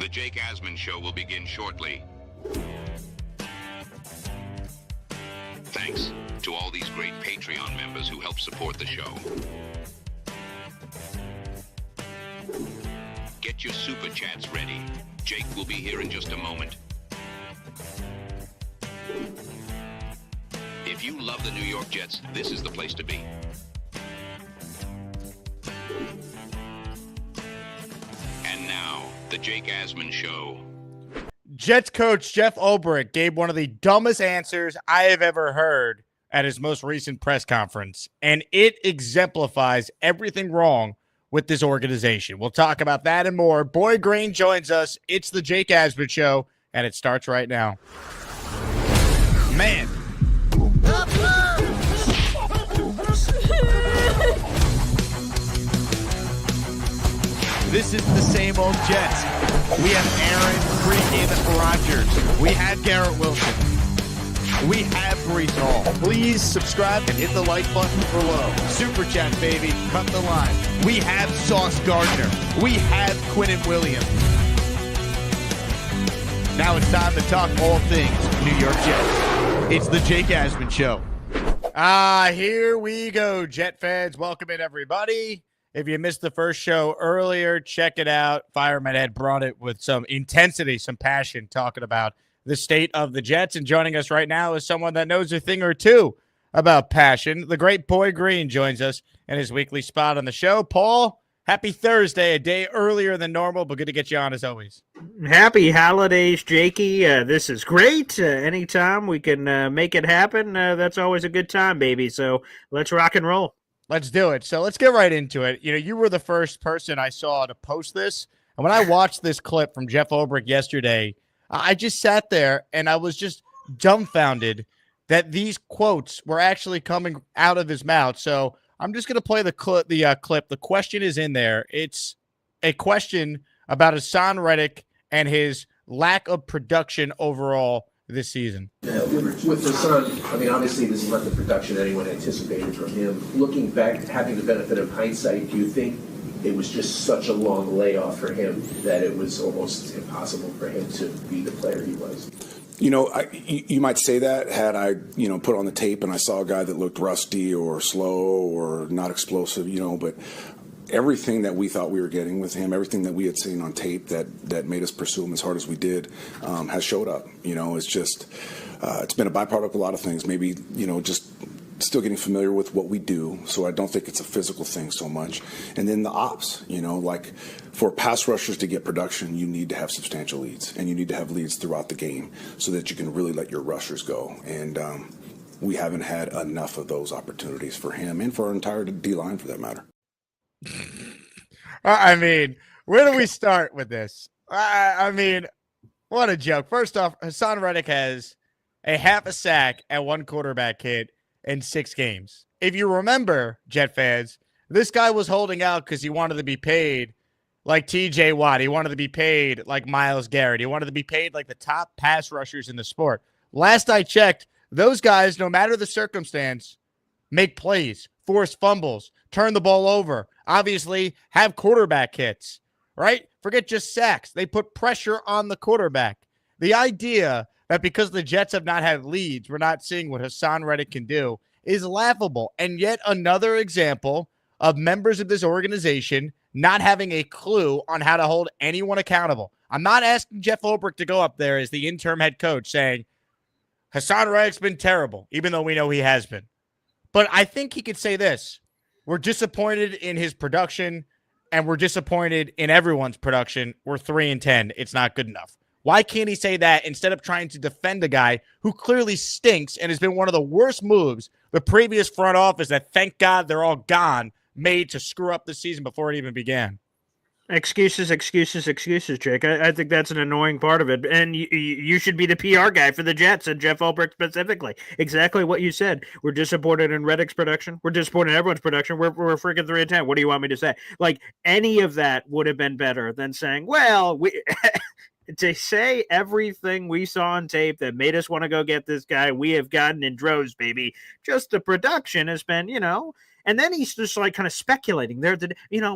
The Jake Asman Show will begin shortly. Thanks to all these great Patreon members who help support the show. Get your super chats ready. Jake will be here in just a moment. If you love the New York Jets, this is the place to be. And now, the Jake Asman Show. Jets coach Jeff Ulbrich gave one of the dumbest answers I have ever heard at his most recent press conference, and it exemplifies everything wrong with this organization. We'll talk about that and more. Boy Green joins us. It's the Jake Asman Show, and it starts right now. Man. This is the same old Jets. We have Aaron freaking Rodgers. We had Garrett Wilson. We have Breece Hall. Please subscribe and hit the like button below. Super chat, baby. Cut the line. We have Sauce Gardner. We have Quinnen Williams. Now it's time to talk all things New York Jets. It's the Jake Asman Show. Here we go, Jet fans. Welcome in, everybody. If you missed the first show earlier, check it out. Fireman had brought it with some intensity, some passion, talking about the state of the Jets. And joining us right now is someone that knows a thing or two about passion. The great Boy Green joins us in his weekly spot on the show. Paul, happy Thursday, a day earlier than normal, but good to get you on as always. Happy holidays, Jakey. This is great. Anytime we can make it happen, that's always a good time, baby. So let's rock and roll. Let's do it. So let's get right into it. You know, you were the first person I saw to post this. And when I watched this clip from Jeff Ulbrich yesterday, I just sat there and I was just dumbfounded that these quotes were actually coming out of his mouth. So I'm just going to play the clip. The question is in there. It's a question about Haason Reddick and his lack of production overall this season. With Haason, I mean, obviously this is not the production anyone anticipated from him. Looking back, having the benefit of hindsight, do you think it was just such a long layoff for him that it was almost impossible for him to be the player he was? You know, you might say that had I, put on the tape and I saw a guy that looked rusty or slow or not explosive, but everything that we thought we were getting with him, everything that we had seen on tape that made us pursue him as hard as we did, has showed up. It's just, it's been a byproduct of a lot of things. Maybe, just still getting familiar with what we do. So I don't think it's a physical thing so much. And then the ops, like for pass rushers to get production, you need to have substantial leads, and you need to have leads throughout the game so that you can really let your rushers go. And we haven't had enough of those opportunities for him and for our entire D-line for that matter. I mean, where do we start with this? I mean, what a joke. First off, Haason Reddick has a half a sack and one quarterback hit in 6 games. If you remember, Jet fans, this guy was holding out because he wanted to be paid like TJ Watt. He wanted to be paid like Myles Garrett. He wanted to be paid like the top pass rushers in the sport. Last I checked, those guys, no matter the circumstance, make plays, force fumbles, turn the ball over, obviously have quarterback hits, right? Forget just sacks. They put pressure on the quarterback. The idea that because the Jets have not had leads, we're not seeing what Haason Reddick can do is laughable. And yet another example of members of this organization not having a clue on how to hold anyone accountable. I'm not asking Jeff Ulbrich to go up there as the interim head coach saying, Haason Reddick's been terrible, even though we know he has been. But I think he could say this. We're disappointed in his production, and we're disappointed in everyone's production. We're 3-10. It's not good enough. Why can't he say that instead of trying to defend a guy who clearly stinks and has been one of the worst moves the previous front office that, thank God, they're all gone, made to screw up the season before it even began? Excuses, Jake. I think that's an annoying part of it. And you should be the PR guy for the Jets and Jeff Ulbrich specifically. Exactly what you said. We're disappointed in Reddick's production. We're disappointed in everyone's production. We're freaking 3-10. What do you want me to say? Like, any of that would have been better than saying, well, we to say everything we saw on tape that made us want to go get this guy, we have gotten in droves, baby. Just the production has been, And then he's just like kind of speculating there that,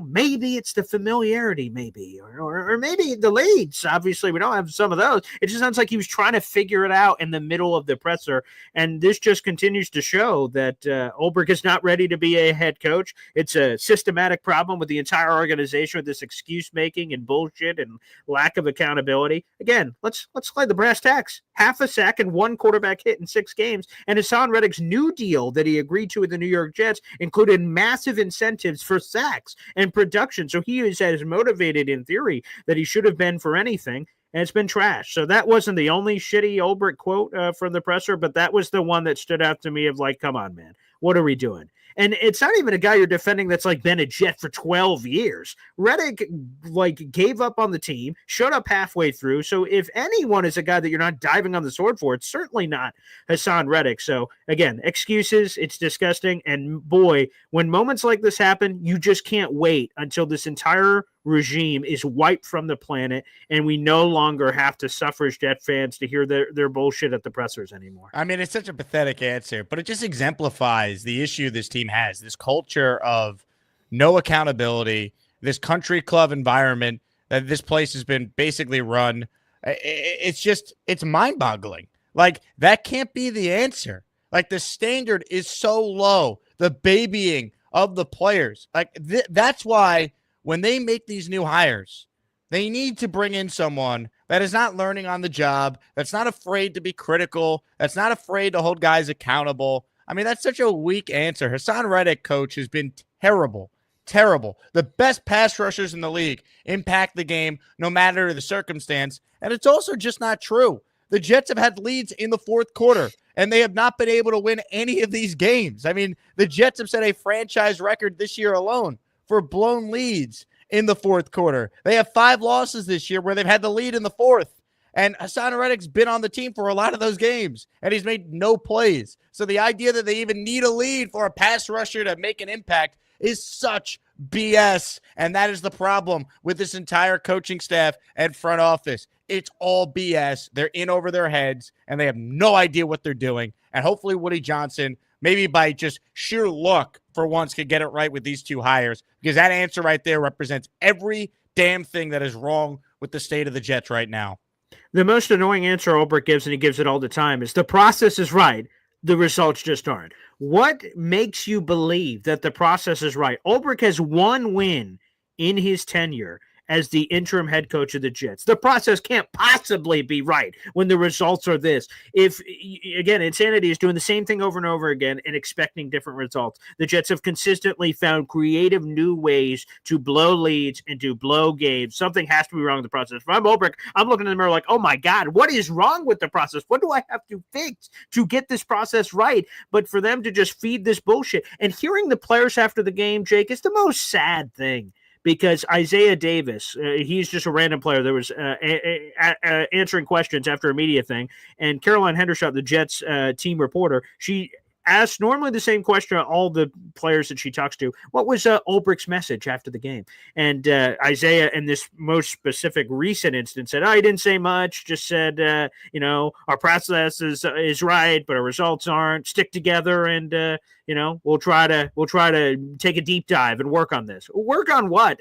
maybe it's the familiarity, maybe, or maybe the leads. Obviously, we don't have some of those. It just sounds like he was trying to figure it out in the middle of the presser. And this just continues to show that Ulbrich is not ready to be a head coach. It's a systematic problem with the entire organization with this excuse making and bullshit and lack of accountability. Again, let's play the brass tacks. Half a sack and 1 quarterback hit in 6 games. And Haason Reddick's new deal that he agreed to with the New York Jets included massive incentives for sacks and production. So he is as motivated in theory that he should have been for anything. And it's been trash. So that wasn't the only shitty Ulbrich quote from the presser, but that was the one that stood out to me of like, come on, man, what are we doing? And it's not even a guy you're defending that's like been a Jet for 12 years. Reddick like gave up on the team, showed up halfway through. So if anyone is a guy that you're not diving on the sword for, it's certainly not Haason Reddick. So again, excuses, it's disgusting. And boy, when moments like this happen, you just can't wait until this entire regime is wiped from the planet and we no longer have to suffer as Jet fans to hear their bullshit at the pressers anymore. I mean, it's such a pathetic answer, but it just exemplifies the issue this team has, this culture of no accountability, this country club environment that this place has been basically run. It's mind-boggling. Like, that can't be the answer. Like, the standard is so low, the babying of the players. Like, that's why when they make these new hires, they need to bring in someone that is not learning on the job, that's not afraid to be critical, that's not afraid to hold guys accountable. I mean, that's such a weak answer. Haason Reddick, coach, has been terrible. The best pass rushers in the league impact the game no matter the circumstance. And it's also just not true. The Jets have had leads in the fourth quarter, and they have not been able to win any of these games. I mean, the Jets have set a franchise record this year alone for blown leads in the fourth quarter. They have 5 losses this year where they've had the lead in the fourth. And Haason Reddick's been on the team for a lot of those games, and he's made no plays. So the idea that they even need a lead for a pass rusher to make an impact is such BS. And that is the problem with this entire coaching staff and front office. It's all BS. They're in over their heads, and they have no idea what they're doing. And hopefully Woody Johnson, maybe by just sheer luck for once, could get it right with these 2 hires, because that answer right there represents every damn thing that is wrong with the state of the Jets right now. The most annoying answer Ulbrich gives, and he gives it all the time, is the process is right. The results just aren't. What makes you believe that the process is right? Ulbrich has 1 win in his tenure as the interim head coach of the Jets. The process can't possibly be right when the results are this. If, again, insanity is doing the same thing over and over again and expecting different results. The Jets have consistently found creative new ways to blow leads and to blow games. Something has to be wrong with the process. If I'm Ulbrich, I'm looking in the mirror like, oh my God, what is wrong with the process? What do I have to fix to get this process right? But for them to just feed this bullshit. And hearing the players after the game, Jake, is the most sad thing. Because Isaiah Davis, he's just a random player. There was answering questions after a media thing, and Caroline Hendershot, the Jets team reporter, she asked normally the same question to all the players that she talks to. What was Ulbrich's message after the game? And Isaiah, in this most specific recent instance, said, he didn't say much, just said, our process is right, but our results aren't. Stick together and, we'll try to take a deep dive and work on this. Work on what?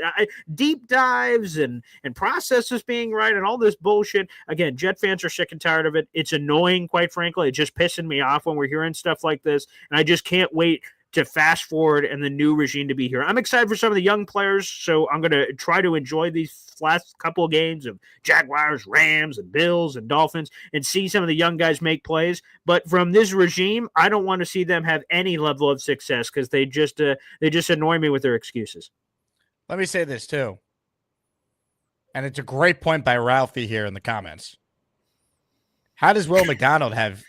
Deep dives and processes being right and all this bullshit. Again, Jet fans are sick and tired of it. It's annoying, quite frankly. It's just pissing me off when we're hearing stuff like this. And I just can't wait to fast forward and the new regime to be here. I'm excited for some of the young players, so I'm going to try to enjoy these last couple of games of Jaguars, Rams, and Bills and Dolphins and see some of the young guys make plays. But from this regime, I don't want to see them have any level of success because they just annoy me with their excuses. Let me say this too, and it's a great point by Ralphie here in the comments. How does Will McDonald have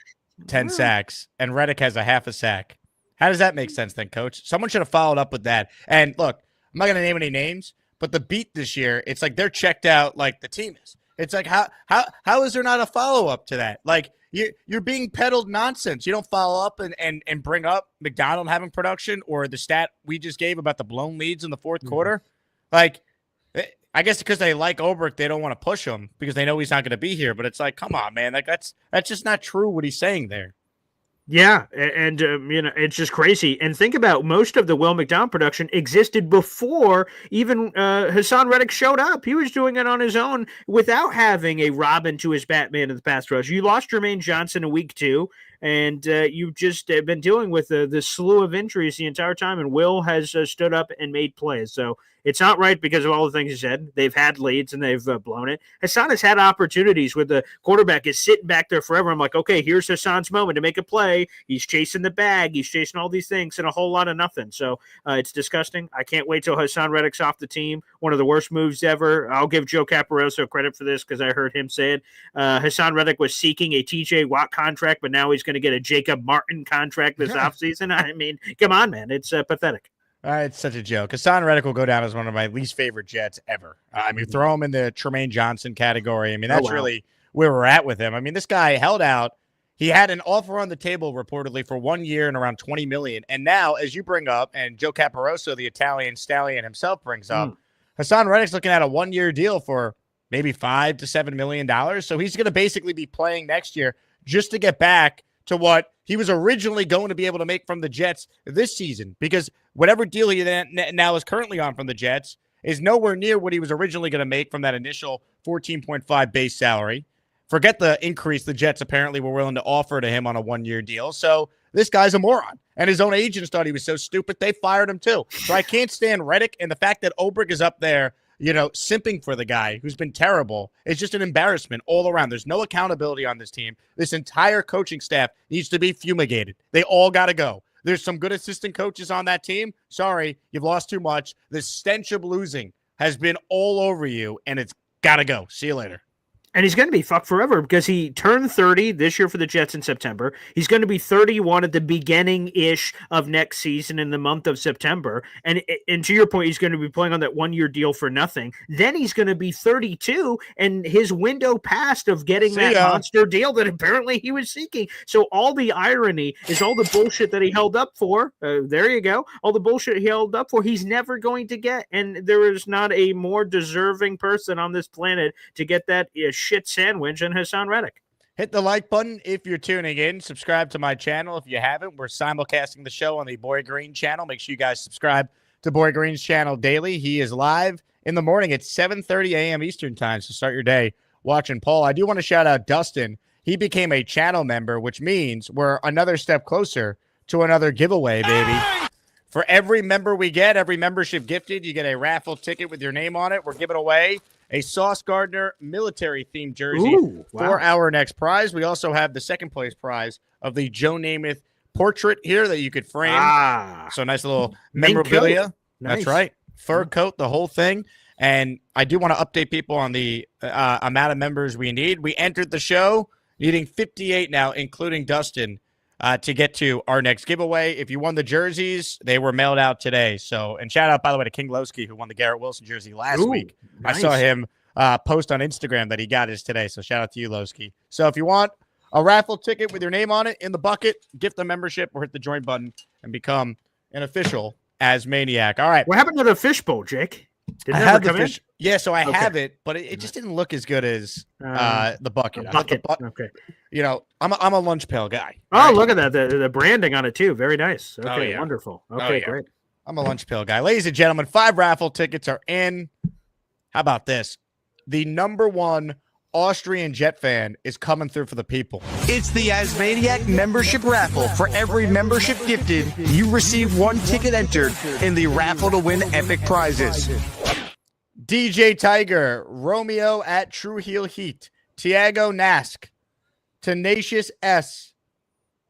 10 sacks and Reddick has a half a sack? How does that make sense then, Coach? Someone should have followed up with that. And look, I'm not going to name any names, but the beat this year, it's like they're checked out like the team is. It's like, how is there not a follow-up to that? Like, you're being peddled nonsense. You don't follow up and bring up McDonald having production or the stat we just gave about the blown leads in the fourth quarter. Like, I guess because they like Ulbrich, they don't want to push him because they know he's not going to be here. But it's like, come on, man. Like, that's just not true what he's saying there. Yeah, and it's just crazy. And think about most of the Will McDonald production existed before even Haason Reddick showed up. He was doing it on his own without having a Robin to his Batman in the pass rush. You lost Jermaine Johnson in week 2, and you've just been dealing with the slew of injuries the entire time. And Will has stood up and made plays. So it's not right because of all the things he said. They've had leads and they've blown it. Haason has had opportunities where the quarterback is sitting back there forever. I'm like, okay, here's Hassan's moment to make a play. He's chasing the bag. He's chasing all these things and a whole lot of nothing. So it's disgusting. I can't wait till Haason Reddick's off the team. One of the worst moves ever. I'll give Joe Caporoso credit for this because I heard him say it. Haason Reddick was seeking a TJ Watt contract, but now he's going to get a Jacob Martin contract this offseason. I mean, come on, man. It's pathetic. It's such a joke. Haason Reddick will go down as one of my least favorite Jets ever. I mean, throw him in the Tremaine Johnson category. I mean, that's really where we're at with him. I mean, this guy held out. He had an offer on the table reportedly for 1 year and around $20 million. And now, as you bring up, and Joe Caporoso, the Italian stallion himself, brings up, Haason Reddick's looking at a 1 year deal for maybe $5 to $7 million. So he's going to basically be playing next year just to get back to what he was originally going to be able to make from the Jets this season, because whatever deal he now is currently on from the Jets is nowhere near what he was originally going to make from that initial 14.5 base salary. Forget the increase the Jets apparently were willing to offer to him on a 1 year deal. So this guy's a moron. And his own agents thought he was so stupid, they fired him too. So I can't stand Reddick. And the fact that Ulbrich is up there, simping for the guy who's been terrible, is just an embarrassment all around. There's no accountability on this team. This entire coaching staff needs to be fumigated. They all got to go. There's some good assistant coaches on that team. Sorry, you've lost too much. The stench of losing has been all over you, and it's got to go. See you later. And he's going to be fucked forever because he turned 30 this year for the Jets in September. He's going to be 31 at the beginning-ish of next season in the month of September. And to your point, he's going to be playing on that 1 year deal for nothing. Then he's going to be 32, and his window passed of getting that monster deal that apparently he was seeking. So all the irony is all the bullshit that he held up for. There you go. All the bullshit he held up for, he's never going to get. And there is not a more deserving person on this planet to get that shit sandwich and Haason Reddick. Hit the like button if you're tuning in. Subscribe to my channel if you haven't. We're simulcasting the show on the Boy Green channel. Make sure you guys subscribe to Boy Green's channel daily. He is live in the morning at 7:30 a.m. Eastern time, so start your day watching Paul. I do want to shout out Dustin. He became a channel member, which means we're another step closer to another giveaway, baby. For every member we get, every membership gifted, you get a raffle ticket with your name on it. We're giving away a Sauce Gardner military-themed jersey for our next prize. We also have the second place prize of the Joe Namath portrait here that you could frame. So nice little memorabilia. Nice. That's right. Fur coat, the whole thing. And I do want to update people on the amount of members we need. We entered the show needing 58 now, including Dustin, to get to our next giveaway. If you won the jerseys, they were mailed out today. So, and shout out, by the way, to King Lowski, who won the Garrett Wilson jersey last week. Nice. I saw him post on Instagram that he got his today. So shout out to you, Lowski. So if you want a raffle ticket with your name on it in the bucket, gift the membership or hit the join button and become an official Asmaniac. All right. What happened to the fishbowl, Jake? I have the fish. Yeah, so I have it, but it just didn't look as good as the bucket. Okay. I'm a lunch pail guy. Oh, right? Look at that. The branding on it, too. Very nice. Okay, wonderful. Okay, great. I'm a lunch pail guy. Ladies and gentlemen, 5 raffle tickets are in. How about this? The number one Austrian Jet fan is coming through for the people. It's the Asmaniac membership raffle. For every membership gifted, you receive 1 ticket entered in the raffle to win epic prizes. DJ Tiger, Romeo at True Heel Heat, Tiago Nask, Tenacious S,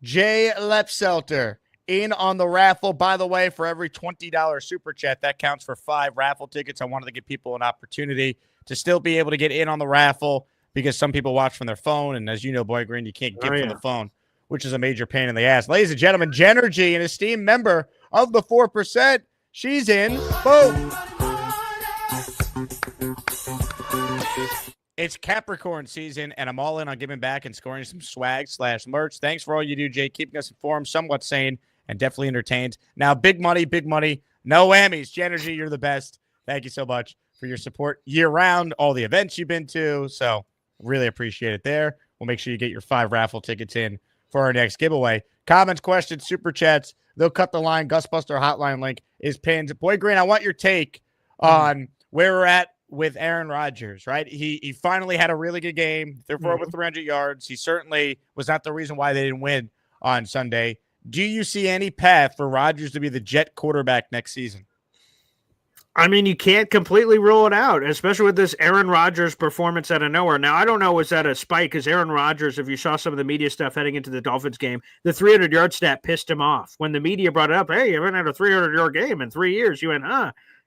Jay Lepselter in on the raffle. By the way, for every $20 super chat, that counts for 5 raffle tickets. I wanted to give people an opportunity to still be able to get in on the raffle because some people watch from their phone. And as you know, Boy Green, you can't get from the phone, which is a major pain in the ass. Ladies and gentlemen, Jenergy, an esteemed member of the 4%. She's in. Boom. It's Capricorn season, and I'm all in on giving back and scoring some swag/merch. Thanks for all you do, Jay, keeping us informed, somewhat sane, and definitely entertained. Now, big money, no whammies. Jenergy, you're the best. Thank you so much for your support year-round, all the events you've been to. So really appreciate it there. We'll make sure you get your 5 raffle tickets in for our next giveaway. Comments, questions, super chats, they'll cut the line. Gusbuster hotline link is pinned. Boy Green, I want your take on where we're at with Aaron Rodgers, right? He finally had a really good game. They're for over 300 yards. He certainly was not the reason why they didn't win on Sunday. Do you see any path for Rodgers to be the Jet quarterback next season? I mean, you can't completely rule it out, especially with this Aaron Rodgers performance out of nowhere. Now, I don't know, was that a spike? Because Aaron Rodgers, if you saw some of the media stuff heading into the Dolphins game, the 300-yard stat pissed him off. When the media brought it up, hey, you haven't had a 300-yard game in 3 years. You went,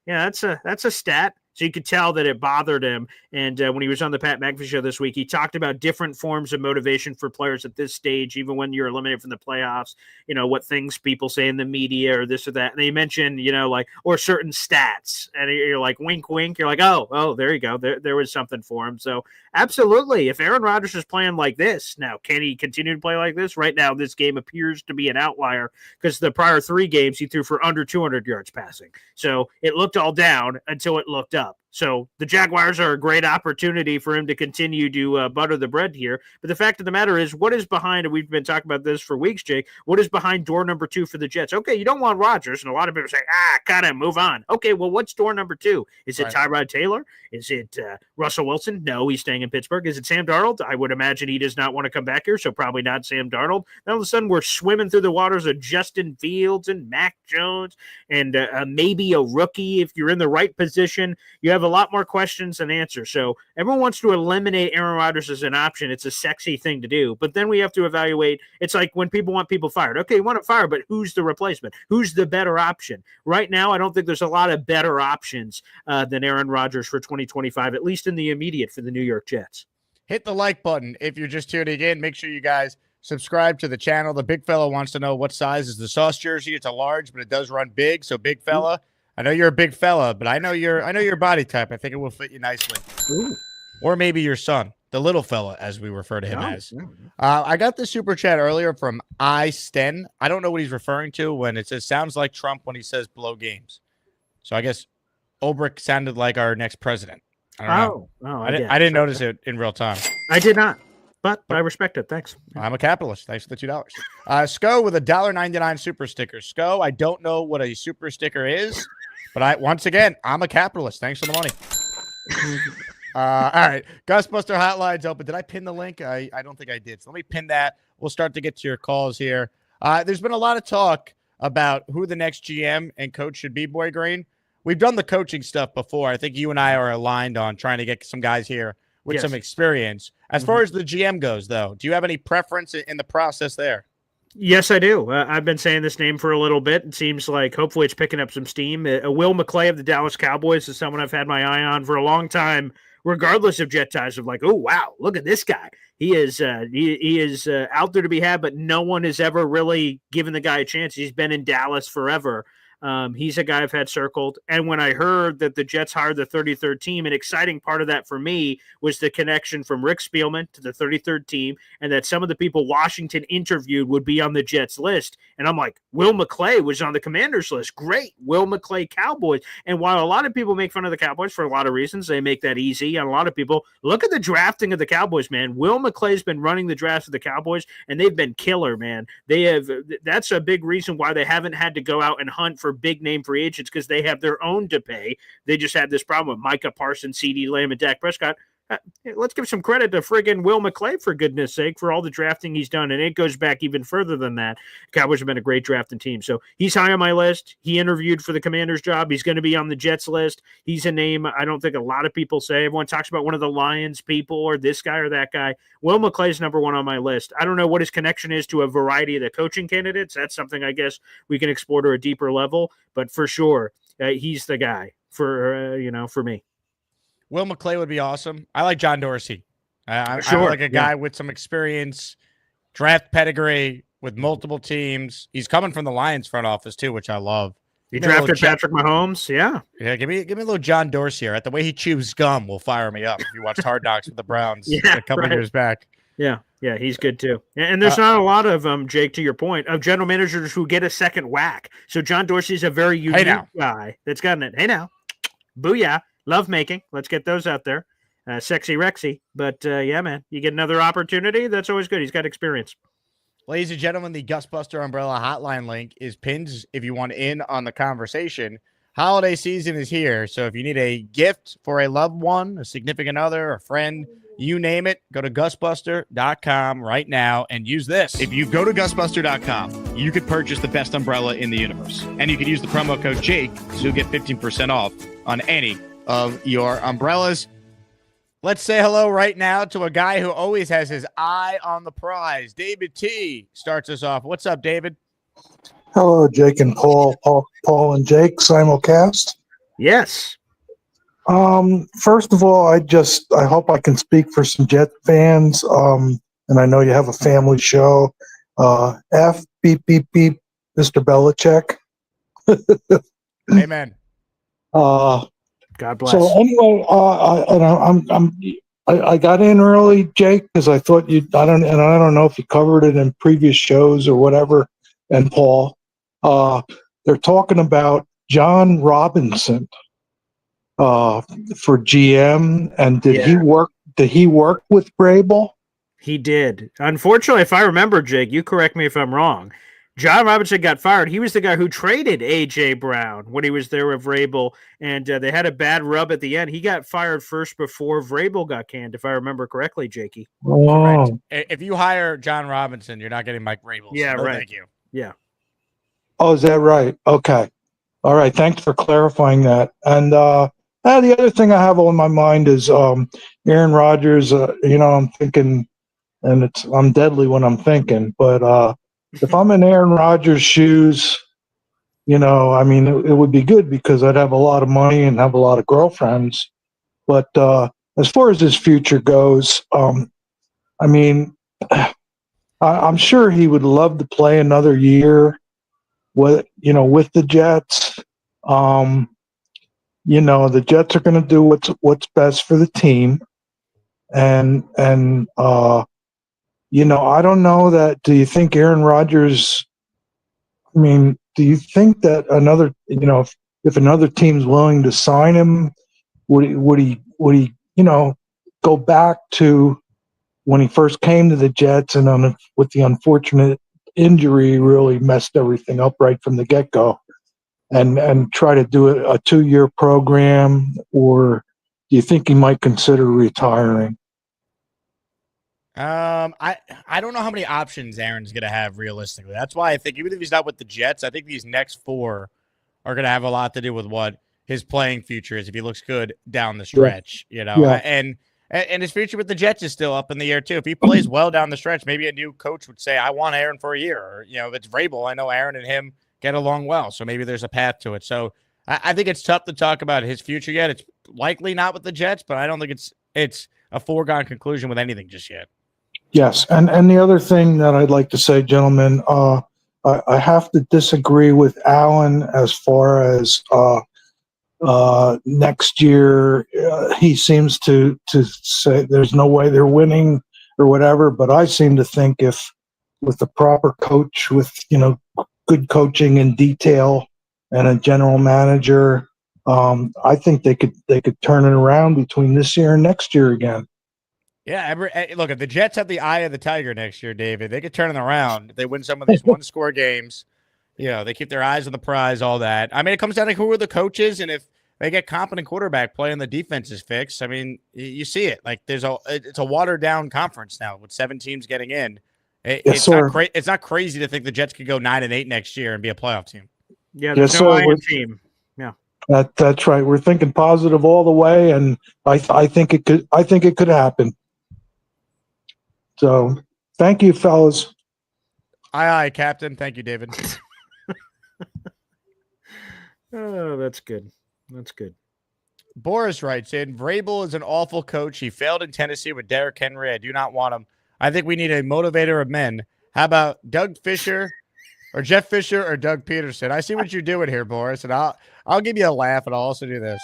yeah, that's a stat. So you could tell that it bothered him. And when he was on the Pat McAfee show this week, he talked about different forms of motivation for players at this stage, even when you're eliminated from the playoffs, what things people say in the media or this or that. And they mentioned, or certain stats. And you're like, wink, wink. You're like, oh, there you go. There was something for him. So absolutely. If Aaron Rodgers is playing like this, now, can he continue to play like this? Right now, this game appears to be an outlier because the prior 3 games he threw for under 200 yards passing. So it looked all down until it looked up. So the Jaguars are a great opportunity for him to continue to butter the bread here. But the fact of the matter is, what is behind, and we've been talking about this for weeks, Jake, what is behind door number 2 for the Jets? Okay, you don't want Rodgers, and a lot of people say, cut him, move on. Okay, well, what's door number 2? Is it Tyrod Taylor? Is it Russell Wilson? No, he's staying in Pittsburgh. Is it Sam Darnold? I would imagine he does not want to come back here, so probably not Sam Darnold. Then all of a sudden, we're swimming through the waters of Justin Fields and Mac Jones and maybe a rookie. If you're in the right position, you have a lot more questions than answers. So everyone wants to eliminate Aaron Rodgers as an option. It's a sexy thing to do. But then we have to evaluate. It's like when people want people fired. Okay, you want to fire, but who's the replacement? Who's the better option? Right now, I don't think there's a lot of better options than Aaron Rodgers for 2025, at least in the immediate for the New York Jets. Hit the like button if you're just tuning in. Make sure you guys subscribe to the channel. The big fella wants to know what size is the sauce jersey. It's a large, but it does run big. So big fella, I know you're a big fella, but I know your body type. I think it will fit you nicely. Ooh. Or maybe your son, the little fella, as we refer to him as. I got the super chat earlier from Sten. I don't know what he's referring to when it says sounds like Trump when he says blow games. So I guess Ulbrich sounded like our next president. I don't know. I didn't notice it in real time. I did not. But I respect it. Thanks. I'm a capitalist. Thanks for the $2. Sco with a $1.99 super sticker. Sco, I don't know what a super sticker is, but once again, I'm a capitalist. Thanks for the money. All right. Gusbuster hotline's open. Did I pin the link? I don't think I did. So let me pin that. We'll start to get to your calls here. There's been a lot of talk about who the next GM and coach should be, Boy Green. We've done the coaching stuff before. I think you and I are aligned on trying to get some guys here with some experience. As far as the GM goes, though, do you have any preference in the process there? Yes, I do. I've been saying this name for a little bit. It seems like hopefully it's picking up some steam. Will McClay of the Dallas Cowboys is someone I've had my eye on for a long time, regardless of Jet ties. Of like, oh, wow, look at this guy. He is out there to be had, but no one has ever really given the guy a chance. He's been in Dallas forever. He's a guy I've had circled. And when I heard that the Jets hired the 33rd team, an exciting part of that for me was the connection from Rick Spielman to the 33rd team, and that some of the people Washington interviewed would be on the Jets list. And I'm like, Will McClay was on the Commanders list. Great. Will McClay Cowboys. And while a lot of people make fun of the Cowboys for a lot of reasons, they make that easy. And a lot of people look at the drafting of the Cowboys, man. Will McClay's been running the drafts of the Cowboys, and they've been killer, man. That's a big reason why they haven't had to go out and hunt for big name free agents, because they have their own to pay. They just had this problem with Micah Parsons, CeeDee Lamb, and Dak Prescott. Let's give some credit to friggin' Will McClay, for goodness sake, for all the drafting he's done. And it goes back even further than that. Cowboys have been a great drafting team. So he's high on my list. He interviewed for the Commanders job. He's going to be on the Jets list. He's a name I don't think a lot of people say. Everyone talks about one of the Lions people or this guy or that guy. Will McClay's number one on my list. I don't know what his connection is to a variety of the coaching candidates. That's something I guess we can explore to a deeper level. But for sure, he's the guy for me. Will McClay would be awesome. I like John Dorsey. I like a guy with some experience, draft pedigree with multiple teams. He's coming from the Lions front office too, which I love. He drafted Patrick Mahomes. Yeah. Give me a little John Dorsey here. At the way he chews gum will fire me up. If you watched Hard Knocks with the Browns a couple years back. Yeah, he's good too. And there's not a lot of Jake, to your point, of general managers who get a second whack. So John Dorsey is a very unique guy that's gotten it. Hey now, booyah. Love making. Let's get those out there. Sexy Rexy. But yeah, man, you get another opportunity. That's always good. He's got experience. Ladies and gentlemen, the Gusbuster Umbrella hotline link is pinned if you want in on the conversation. Holiday season is here, so if you need a gift for a loved one, a significant other, a friend, you name it, go to gusbuster.com right now and use this. If you go to gusbuster.com, you could purchase the best umbrella in the universe, and you could use the promo code Jake, so you'll get 15% off on any of your umbrellas. Let's say hello right now to a guy who always has his eye on the prize. David T starts us off. What's up, David? Hello, Jake and Paul. Paul and Jake simulcast. Yes. First of all, I hope I can speak for some Jet fans. And I know you have a family show. F beep beep beep, Mr. Belichick. Amen. God bless. So anyway, I got in early, Jake, because I thought I don't know if you covered it in previous shows or whatever. And Paul, they're talking about John Robinson for GM, and did he work? Did he work with Grable? He did. Unfortunately, if I remember, Jake, you correct me if I'm wrong. John Robinson got fired. He was the guy who traded A.J. Brown when he was there with Vrabel, and they had a bad rub at the end. He got fired first before Vrabel got canned, if I remember correctly, Jakey. Correct. If you hire John Robinson, you're not getting Mike Vrabel. Yeah, so right. Thank you. Yeah. Oh, is that right? Okay. All right. Thanks for clarifying that. And the other thing I have on my mind is Aaron Rodgers. I'm thinking, and I'm deadly when I'm thinking, but if I'm in Aaron Rodgers' shoes, it would be good because I'd have a lot of money and have a lot of girlfriends. But as far as his future goes, I'm sure he would love to play another year with the Jets. The Jets are going to do what's best for the team, and I don't know that. Do you think Aaron Rodgers? Do you think that if another team's willing to sign him, would he go back to when he first came to the Jets and with the unfortunate injury really messed everything up right from the get-go, and try to do a 2-year program, or do you think he might consider retiring? I don't know how many options Aaron's going to have realistically. That's why I think even if he's not with the Jets, I think these next 4 are going to have a lot to do with what his playing future is if he looks good down the stretch, and his future with the Jets is still up in the air too. If he plays well down the stretch, maybe a new coach would say, I want Aaron for a year, or, if it's Vrabel, I know Aaron and him get along well. So maybe there's a path to it. So I think it's tough to talk about his future yet. It's likely not with the Jets, but I don't think it's a foregone conclusion with anything just yet. Yes, and the other thing that I'd like to say, gentlemen, I have to disagree with Alan as far as next year. He seems to say there's no way they're winning or whatever, but I seem to think if with the proper coach, with good coaching in detail and a general manager, I think they could turn it around between this year and next year again. Yeah, look, if the Jets have the eye of the tiger next year, David, they could turn it around. If they win some of these one-score games, they keep their eyes on the prize, all that. It comes down to who are the coaches, and if they get competent quarterback play and the defense is fixed, you see it. Like it's a watered-down conference now with 7 teams getting in. It's not crazy to think the Jets could go 9-8 next year and be a playoff team. Yeah, there's no iron team. Yeah, that's right. We're thinking positive all the way, and I think it could happen. So, thank you, fellas. Aye, Captain. Thank you, David. Oh, that's good. That's good. Boris writes in, Vrabel is an awful coach. He failed in Tennessee with Derrick Henry. I do not want him. I think we need a motivator of men. How about Doug Fisher or Jeff Fisher or Doug Peterson? I see what you're doing here, Boris, and I'll give you a laugh, and I'll also do this.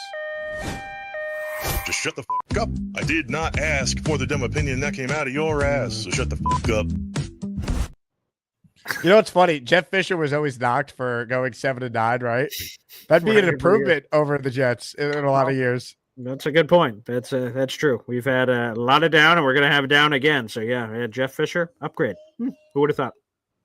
Just shut the fuck up. I did not ask for the dumb opinion that came out of your ass, so shut the fuck up. You know what's funny? Jeff Fisher was always knocked for going 7-9, right? That'd be an improvement over the Jets in a lot of years. That's a good point. That's true. We've had a lot of down, and we're going to have down again. So, yeah, Jeff Fisher, upgrade. Who would have thought?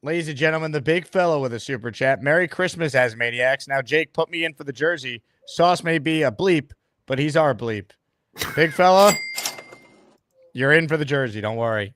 Ladies and gentlemen, the big fella with a super chat. Merry Christmas, Asmaniacs. Now, Jake, put me in for the jersey. Sauce may be a bleep, but he's our bleep. Big fella, you're in for the jersey. Don't worry.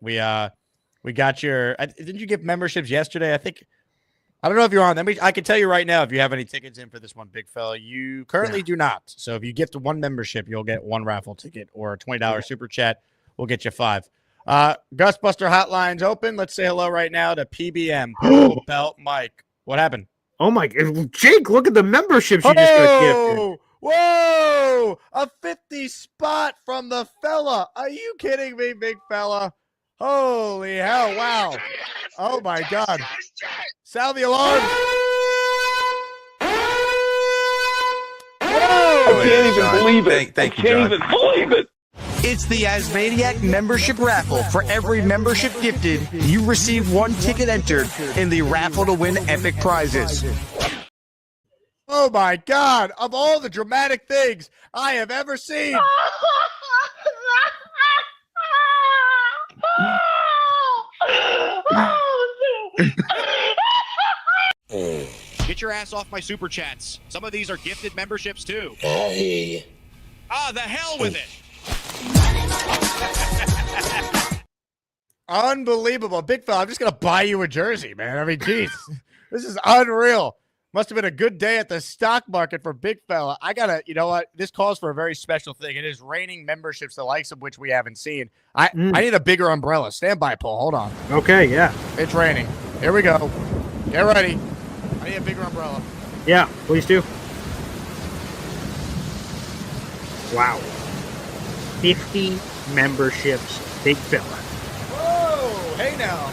We got your. Didn't you give memberships yesterday? I don't know if you're on. I can tell you right now if you have any tickets in for this one, big fella. You currently do not. So if you gift one membership, you'll get one raffle ticket or a $20 super chat. We'll get you 5. Gustbuster Hotline's open. Let's say hello right now to PBM, Purple Belt Mike. What happened? Oh my God, Jake! Look at the memberships you just got gifted. Whoa! A 50 spot from the fella. Are you kidding me, big fella? Holy hell! Wow! Oh my God! Sound the alarm! I can't even believe it. Thank you, John. I can't even believe it. It's the Asmaniac membership raffle. For every membership gifted, you receive 1 ticket entered in the raffle to win epic prizes. Oh my God! Of all the dramatic things I have ever seen. Get your ass off my super chats. Some of these are gifted memberships too. Hey. The hell with it. Unbelievable. Big fella, I'm just going to buy you a jersey, man. I mean, geez, this is unreal. Must have been a good day at the stock market for big fella. I got to, you know what? This calls for a very special thing. It is raining memberships, the likes of which we haven't seen. I need a bigger umbrella. Stand by, Paul. Hold on. Okay, yeah. It's raining. Here we go. Get ready. I need a bigger umbrella. Yeah, please do. Wow. 50 memberships, big fella. Whoa! Hey now.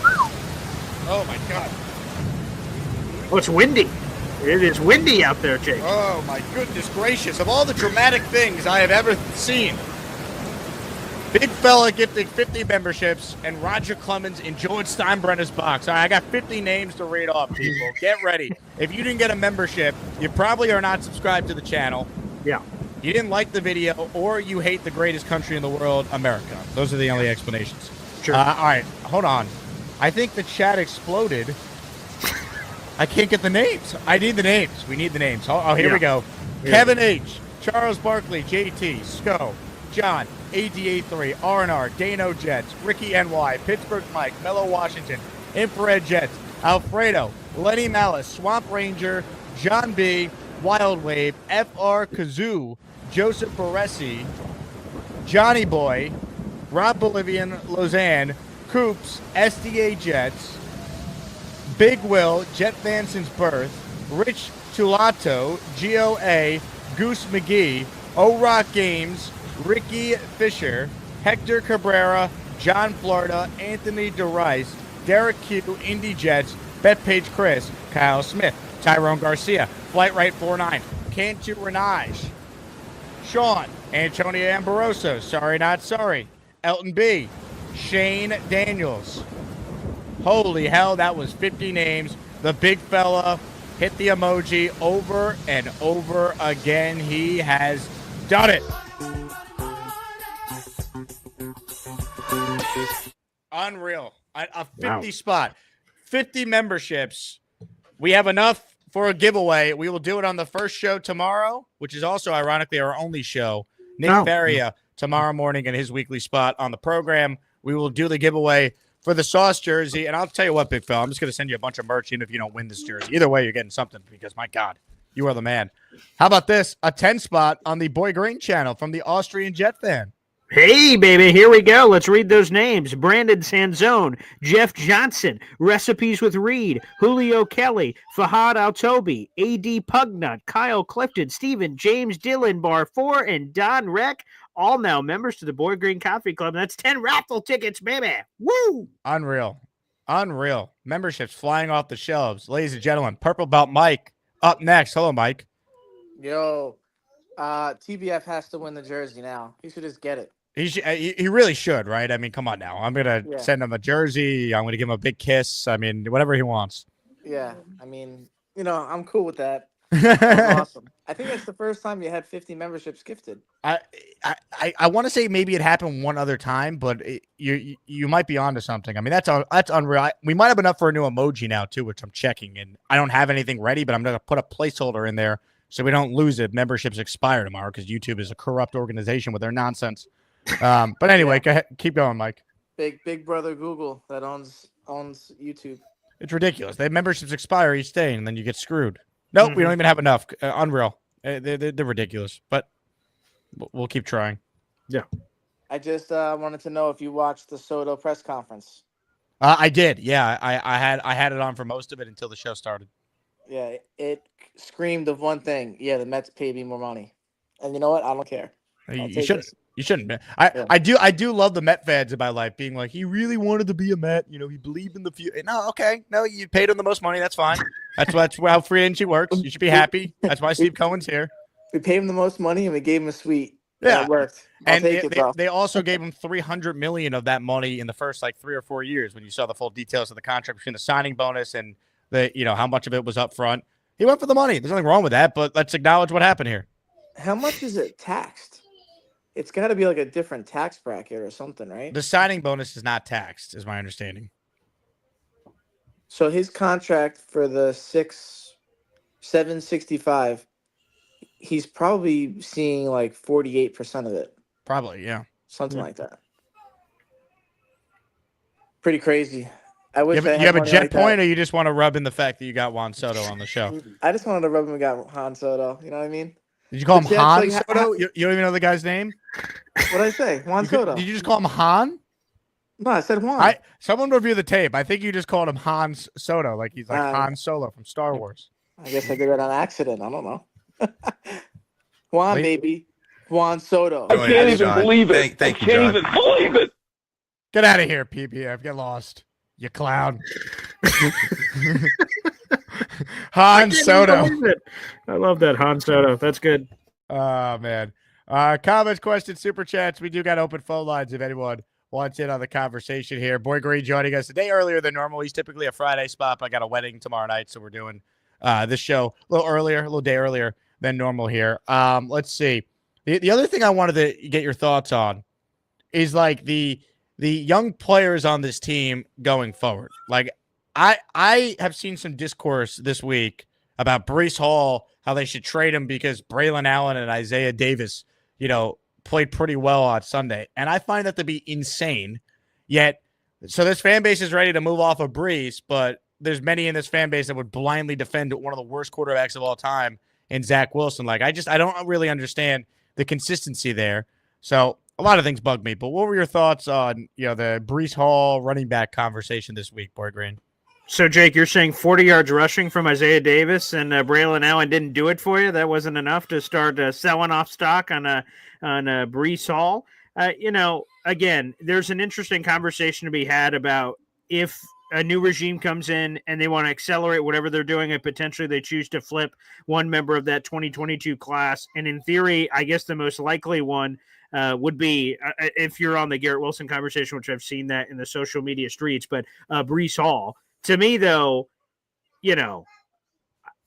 Oh my God. Oh, it's windy. It is windy out there, Jake. Oh my goodness gracious. Of all the dramatic things I have ever seen, big fella gifting 50 memberships and Roger Clemens in George Steinbrenner's box. All right, I got 50 names to read off, people. Get ready. If you didn't get a membership, you probably are not subscribed to the channel. Yeah. You didn't like the video, or you hate the greatest country in the world, America. Those are the only explanations. Sure. All right, hold on. I think the chat exploded. I can't get the names. I need the names. We need the names. Oh, here we go. Yeah. Kevin H., Charles Barkley, JT, Sco, John, AD83, R&R, Dano Jets, Ricky NY, Pittsburgh Mike, Mello Washington, Infrared Jets, Alfredo, Lenny Malice, Swamp Ranger, John B., Wild Wave, FR Kazoo, Joseph Baresi, Johnny Boy, Rob Bolivian, Lausanne, Coops, SDA Jets, Big Will, Jet Vanson's Birth, Rich Tulato, GOA, Goose McGee, O-Rock Games, Ricky Fisher, Hector Cabrera, John Florida, Anthony DeRice, Derek Q, Indy Jets, Betpage Chris, Kyle Smith, Tyrone Garcia, Flight Right 49, Cantu Renage, Sean, Antonio Amoroso, Sorry Not Sorry, Elton B, Shane Daniels. Holy hell, that was 50 names. The big fella hit the emoji over and over again. He has done it. Unreal. A 50 spot, 50 memberships. We have enough for a giveaway. We will do it on the first show tomorrow, which is also ironically our only show. Nick Faria tomorrow morning in his weekly spot on the program. We will do the giveaway for the Sauce jersey. And I'll tell you what, big fella, I'm just going to send you a bunch of merch even if you don't win this jersey. Either way, you're getting something because, my God, you are the man. How about this? A 10 spot on the Boy Green channel from the Austrian Jet fan. Hey, baby, here we go. Let's read those names. Brandon Sanzone, Jeff Johnson, Recipes with Reed, Julio Kelly, Fahad Altobi, A.D. Pugnut, Kyle Clifton, Stephen, James Dillon, Bar 4, and Don Reck, all now members to the Boy Green Coffee Club. That's 10 raffle tickets, baby. Woo! Unreal. Unreal. Memberships flying off the shelves. Ladies and gentlemen, Purple Belt Mike up next. Hello, Mike. Yo, TBF has to win the jersey now. He should just get it. He really should, right? I mean, come on now. I'm going to send him a jersey. I'm going to give him a big kiss. I mean, whatever he wants. Yeah, I mean, I'm cool with that. That was awesome. I think that's the first time you had 50 memberships gifted. I want to say maybe it happened one other time, but you might be onto something. I mean, that's unreal. We might have enough for a new emoji now too, which I'm checking, and I don't have anything ready, but I'm gonna put a placeholder in there so we don't lose it. Memberships expire tomorrow because YouTube is a corrupt organization with their nonsense. But anyway, go ahead, keep going, Mike. Big brother Google that owns YouTube. It's ridiculous. They memberships expire each day, and then you get screwed. Nope, we don't even have enough. Unreal. They're ridiculous, but we'll keep trying. Yeah. I just wanted to know if you watched the Soto press conference. I did. Yeah, I had it on for most of it until the show started. Yeah, it screamed of one thing. Yeah, the Mets paid me more money, and you know what? I don't care. You shouldn't. You shouldn't. I do love the Met fans in my life being like, he really wanted to be a Met. You know, he believed in the future. No, okay, no, you paid him the most money. That's fine. That's how free agency works. You should be happy. That's why Steve Cohen's here. We paid him the most money and we gave him a suite. Yeah, it worked. And they also gave him $300 million of that money in the first 3 or 4 years. When you saw the full details of the contract between the signing bonus and how much of it was up front, he went for the money. There's nothing wrong with that. But let's acknowledge what happened here. How much is it taxed? It's got to be like a different tax bracket or something, right? The signing bonus is not taxed, is my understanding. So his contract for the 765, he's probably seeing 48% of it. Probably, yeah. Something like that. Pretty crazy. I wish you have a jet point, or you just want to rub in the fact that you got Juan Soto on the show? I just wanted to rub him and got Han Soto. You know what I mean? Did you call him Han Soto? You don't even know the guy's name? What did I say? Juan Soto. Did you just call him Han? No, I said Juan. Someone review the tape. I think you just called him Han Soto, like he's Han Solo from Star Wars. I guess I did it on accident. I don't know. Juan, baby. Juan Soto. I can't even believe it. I can't even believe it. Get out of here, PPF. Get lost. You clown. Han Soto. I love that Han Soto. That's good. Oh, man. Comments, questions, super chats. We do got open phone lines if anyone wants in on the conversation here. Boy Green joining us a day earlier than normal. He's typically a Friday spot, but I got a wedding tomorrow night, so we're doing this show a little day earlier than normal here. Let's see. The other thing I wanted to get your thoughts on is the young players on this team going forward. I have seen some discourse this week about Breece Hall, how they should trade him because Braylon Allen and Isaiah Davis, played pretty well on Sunday. And I find that to be insane. Yet, so this fan base is ready to move off of Breece, but there's many in this fan base that would blindly defend one of the worst quarterbacks of all time in Zach Wilson. I don't really understand the consistency there. So a lot of things bug me, but what were your thoughts on, the Breece Hall running back conversation this week, Boy Green? So, Jake, you're saying 40 yards rushing from Isaiah Davis and Braylon Allen didn't do it for you? That wasn't enough to start selling off stock on Breece Hall? Again, there's an interesting conversation to be had about if a new regime comes in and they want to accelerate whatever they're doing and potentially they choose to flip one member of that 2022 class. And in theory, I guess the most likely one would be if you're on the Garrett Wilson conversation, which I've seen that in the social media streets, but Breece Hall. To me, though,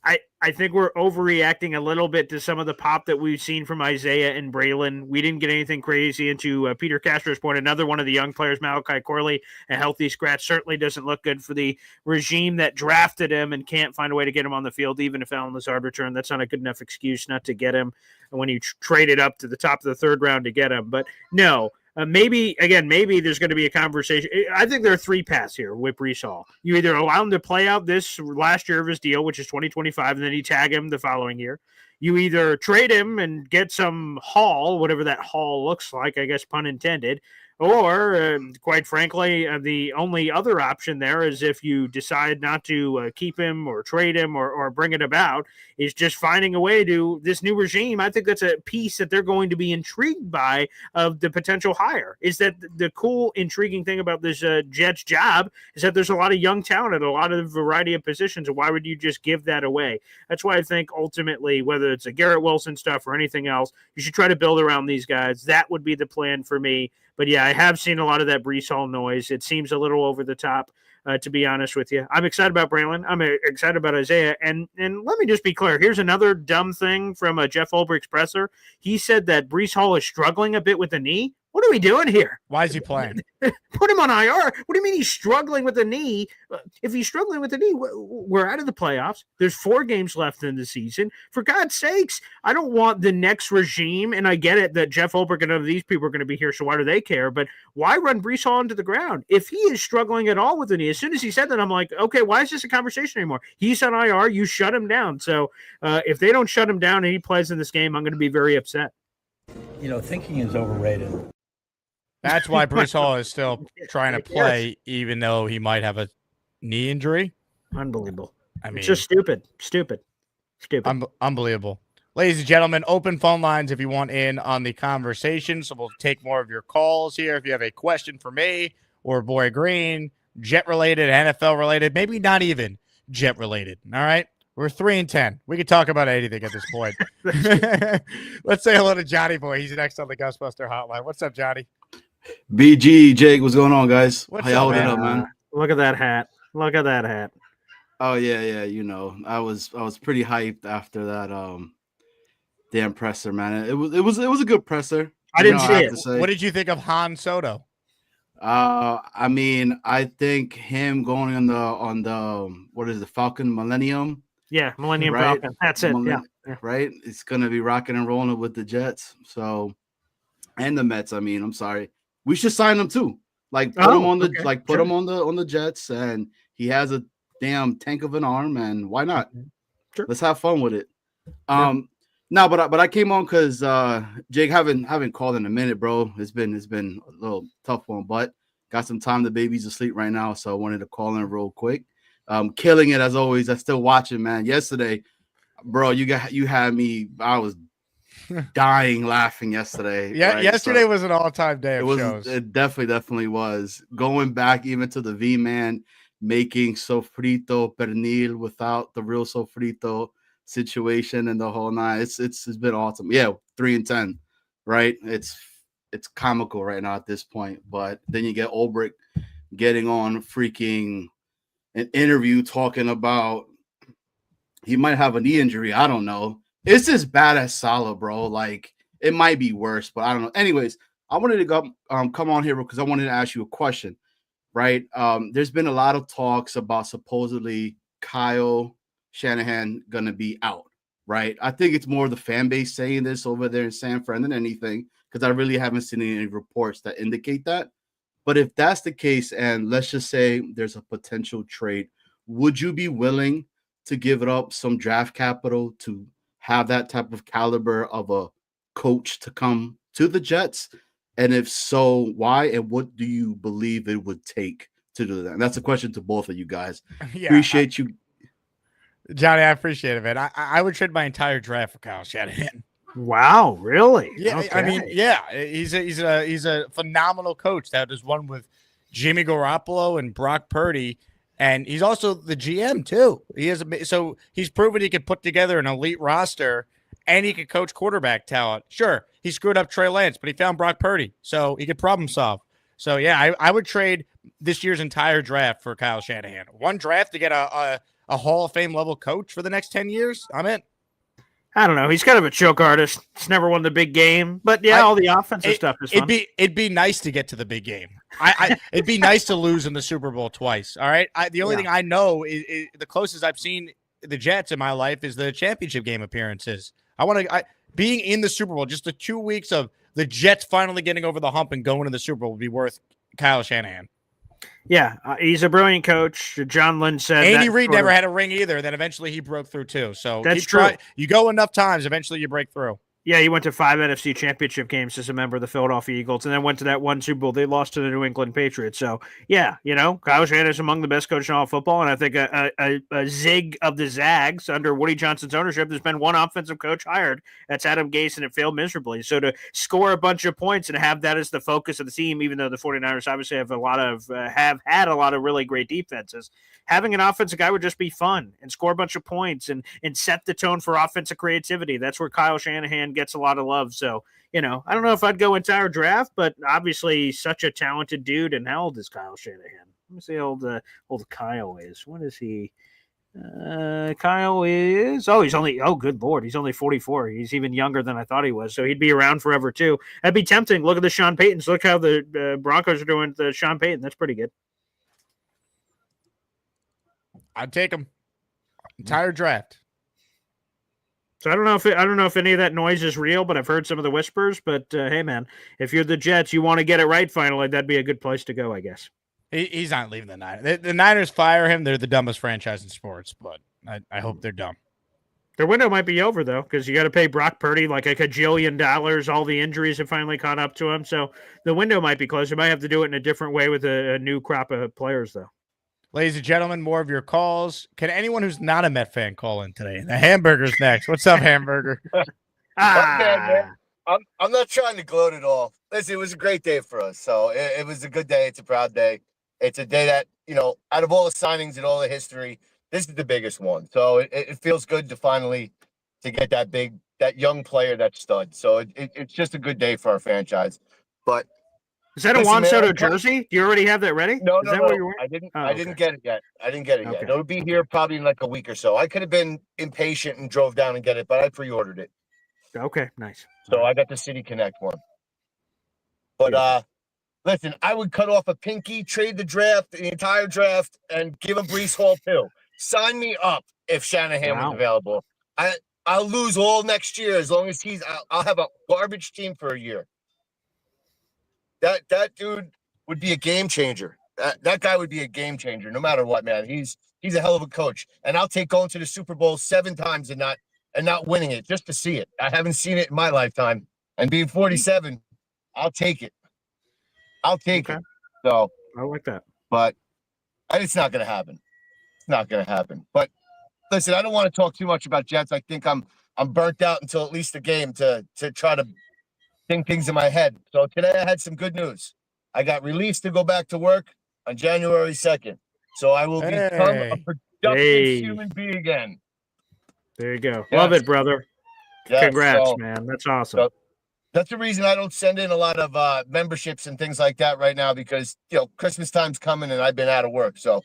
I think we're overreacting a little bit to some of the pop that we've seen from Isaiah and Braylon. We didn't get anything crazy. And to Peter Castro's point, another one of the young players, Malachi Corley, a healthy scratch, certainly doesn't look good for the regime that drafted him and can't find a way to get him on the field, even if Allen Lazard returned. That's not a good enough excuse not to get him when you traded up to the top of the third round to get him. But no. Maybe there's going to be a conversation. I think there are three paths here with Breece Hall. You either allow him to play out this last year of his deal, which is 2025, and then you tag him the following year. You either trade him and get some haul, whatever that haul looks like, I guess, pun intended, or, quite frankly, the only other option there is if you decide not to keep him or trade him or bring it about, is just finding a way to this new regime. I think that's a piece that they're going to be intrigued by of the potential hire. Is that the cool, intriguing thing about this Jets job is that there's a lot of young talent at a lot of variety of positions. And why would you just give that away? That's why I think ultimately, whether it's a Garrett Wilson stuff or anything else, you should try to build around these guys. That would be the plan for me. But yeah, I have seen a lot of that Breece Hall noise. It seems a little over the top. to be honest with you. I'm excited about Braylon. I'm excited about Isaiah. And let me just be clear. Here's another dumb thing from Jeff Ulbrich's presser. He said that Breece Hall is struggling a bit with the knee. What are we doing here? Why is he playing? Put him on IR. What do you mean he's struggling with the knee? If he's struggling with the knee, we're out of the playoffs. There's 4 games left in the season. For God's sakes, I don't want the next regime, and I get it that Jeff Ulbrich and none of these people are going to be here, so why do they care? But why run Breece Hall into the ground? If he is struggling at all with the knee, as soon as he said that, I'm like, okay, why is this a conversation anymore? He's on IR. You shut him down. So if they don't shut him down and he plays in this game, I'm going to be very upset. Thinking is overrated. That's why Breece Hall is still trying to play, even though he might have a knee injury. Unbelievable. I mean, it's just stupid. Unbelievable. Ladies and gentlemen, open phone lines if you want in on the conversation. So we'll take more of your calls here. If you have a question for me or Boy Green, Jet related, NFL related, maybe not even Jet related. All right. We're 3-10. We can talk about anything at this point. Let's say hello to Johnny Boy. He's next on the Ghostbuster Hotline. What's up, Johnny? BG, Jake, what's going on, guys? What's How y'all up, holding up, man? Look at that hat. Oh yeah. I was pretty hyped after that damn presser, man. It was a good presser. I didn't see it. What did you think of Han Soto? I mean, I think him going on the what is the Falcon Millennium? Yeah, Millennium right? Falcon. That's it. Yeah. Right. It's gonna be rocking and rolling with the Jets. So, and the Mets. I mean, I'm sorry. We should sign him too. Like put him on the Jets, and he has a damn tank of an arm, and why not? Sure. Let's have fun with it. No, but I came on because Jake haven't called in a minute, bro. It's been a little tough one, but got some time. The baby's asleep right now, so I wanted to call in real quick. Killing it as always. I'm still watching, man. Yesterday, bro, you had me. I was dying laughing yesterday. Yeah, right? yesterday was an all-time day of shows. It definitely was. Going back even to the V-Man making sofrito pernil without the real sofrito situation and the whole nine. It's been awesome. Yeah, 3-10, right? It's comical right now at this point. But then you get Ulbrich getting on freaking an interview talking about he might have a knee injury. I don't know. It's just bad as Salah, bro. Like it might be worse, but I don't know. Anyways, I wanted to go come on here because I wanted to ask you a question. Right? There's been a lot of talks about supposedly Kyle Shanahan gonna be out. Right? I think it's more the fan base saying this over there in San Fran than anything, because I really haven't seen any reports that indicate that. But if that's the case, and let's just say there's a potential trade, would you be willing to give it up some draft capital to have that type of caliber of a coach to come to the Jets? And if so, why and what do you believe it would take to do that? And that's a question to both of you guys. Yeah, appreciate you. Johnny, I appreciate it, man. I would trade my entire draft for Kyle Shanahan. Wow, really? Yeah, okay. I mean, yeah, he's a phenomenal coach that has won with Jimmy Garoppolo and Brock Purdy, and he's also the GM too. So he's proven he can put together an elite roster, and he can coach quarterback talent. Sure, he screwed up Trey Lance, but he found Brock Purdy, so he could problem solve. So yeah, I would trade this year's entire draft for Kyle Shanahan. One draft to get a Hall of Fame level coach for the next 10 years. I'm in. I don't know. He's kind of a choke artist. He's never won the big game, but yeah, all the offensive stuff is fun. It'd be nice to get to the big game. It'd be nice to lose in the Super Bowl twice. All right. The only thing I know is the closest I've seen the Jets in my life is the championship game appearances. Being in the Super Bowl, just the 2 weeks of the Jets finally getting over the hump and going to the Super Bowl would be worth Kyle Shanahan. Yeah, he's a brilliant coach. John Lynn said Andy Reid never had a ring either. Then eventually he broke through too. So that's true. You go enough times, eventually you break through. Yeah, he went to 5 NFC championship games as a member of the Philadelphia Eagles, and then went to that one Super Bowl they lost to the New England Patriots. So, yeah, Kyle Shanahan is among the best coaches in all of football, and I think a zig of the Zags under Woody Johnson's ownership. There's been one offensive coach hired. That's Adam Gase, and it failed miserably. So to score a bunch of points and have that as the focus of the team, even though the 49ers obviously have had a lot of really great defenses, having an offensive guy would just be fun and score a bunch of points and set the tone for offensive creativity. That's where Kyle Shanahan gets a lot of love. So, I don't know if I'd go entire draft, but obviously such a talented dude. And how old is Kyle Shanahan? Let me see how old Kyle is. What is he? Kyle is he's only good lord, he's only 44. He's even younger than I thought he was, so he'd be around forever too. That'd be tempting. Look at the Sean Paytons. Look how the Broncos are doing the Sean Payton. That's pretty good. I'd take him. Entire draft. So I don't know if any of that noise is real, but I've heard some of the whispers. But hey, man, if you're the Jets, you want to get it right finally, that'd be a good place to go, I guess. He's not leaving the Niners. The Niners fire him. They're the dumbest franchise in sports, but I hope they're dumb. Their window might be over, though, because you got to pay Brock Purdy like $1 kajillion. All the injuries have finally caught up to him. So the window might be closed. You might have to do it in a different way with a new crop of players, though. Ladies and gentlemen, more of your calls. Can anyone who's not a Met fan call in today? The Hamburger's next. What's up, Hamburger? Man. I'm not trying to gloat at all. Listen, it was a great day for us. So it was a good day. It's a proud day. It's a day that, out of all the signings and all the history, this is the biggest one. So it feels good to finally to get that young player, that stud. So it's just a good day for our franchise. But is that a Juan Soto jersey? Do you already have that ready? No, is that no. What you're I didn't get it yet. Yet. It'll be here probably in like a week or so. I could have been impatient and drove down and get it, but I pre-ordered it. Okay, nice. So I got the City Connect one. But listen, I would cut off a pinky, trade the entire draft, and give him Breece Hall too. Sign me up if Shanahan was available. I'll lose all next year as long as I'll have a garbage team for a year. That dude would be a game changer. That guy would be a game changer no matter what, man. He's a hell of a coach. And I'll take going to the Super Bowl 7 times and not winning it just to see it. I haven't seen it in my lifetime. And being 47, I'll take it. So I like that. But it's not going to happen. It's not going to happen. But listen, I don't want to talk too much about Jets. I think I'm burnt out until at least the game to try to think things in my head. So today I had some good news. I got released to go back to work on January 2nd. So I will become a productive human being again. There you go. Yes. Love it, brother. Yes. Congrats, man. That's awesome. So that's the reason I don't send in a lot of memberships and things like that right now because, Christmas time's coming and I've been out of work. So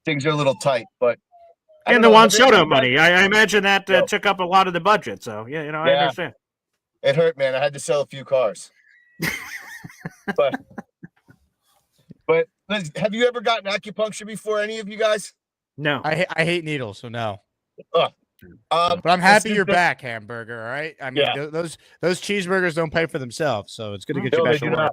things are a little tight. But and the Juan Soto money, I imagine that took up a lot of the budget. So, I understand. It hurt, man. I had to sell a few cars. but have you ever gotten acupuncture before, any of you guys? No. I hate needles, so no. But I'm happy you're back, Hamburger. All right. I mean, those cheeseburgers don't pay for themselves, so it's good to get you back to work.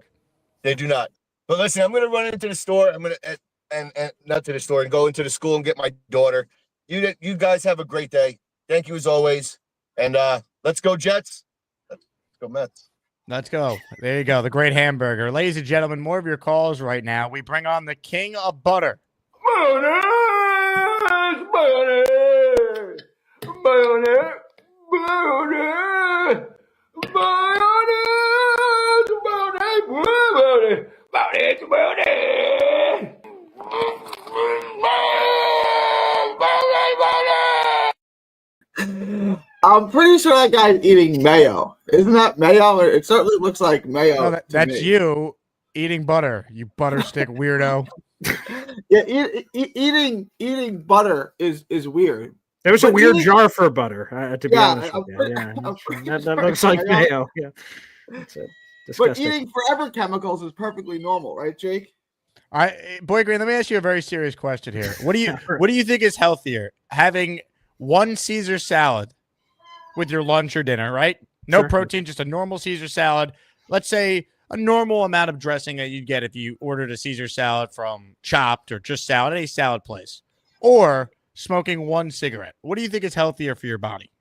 They do not. But listen, I'm going to run into the store. I'm going to and not to the store and go into the school and get my daughter. You guys have a great day. Thank you as always. And let's go Jets. Let's go Mets. Let's go. There you go. The great Hamburger. Ladies and gentlemen, more of your calls right now. We bring on the king of butter. I'm pretty sure that guy's eating mayo. Isn't that mayo? It certainly looks like mayo. No, that's you eating butter, you butter stick weirdo. Yeah, eating butter is weird. There was a weird jar for butter, to be honest with you. That looks like mayo. Yeah. But eating forever chemicals is perfectly normal, right, Jake? Boy Green, let me ask you a very serious question here. What do you think is healthier? Having one Caesar salad with your lunch or dinner, right? No protein, just a normal Caesar salad. Let's say a normal amount of dressing that you'd get if you ordered a Caesar salad from Chopped or just salad, any salad place. Or smoking one cigarette. What do you think is healthier for your body?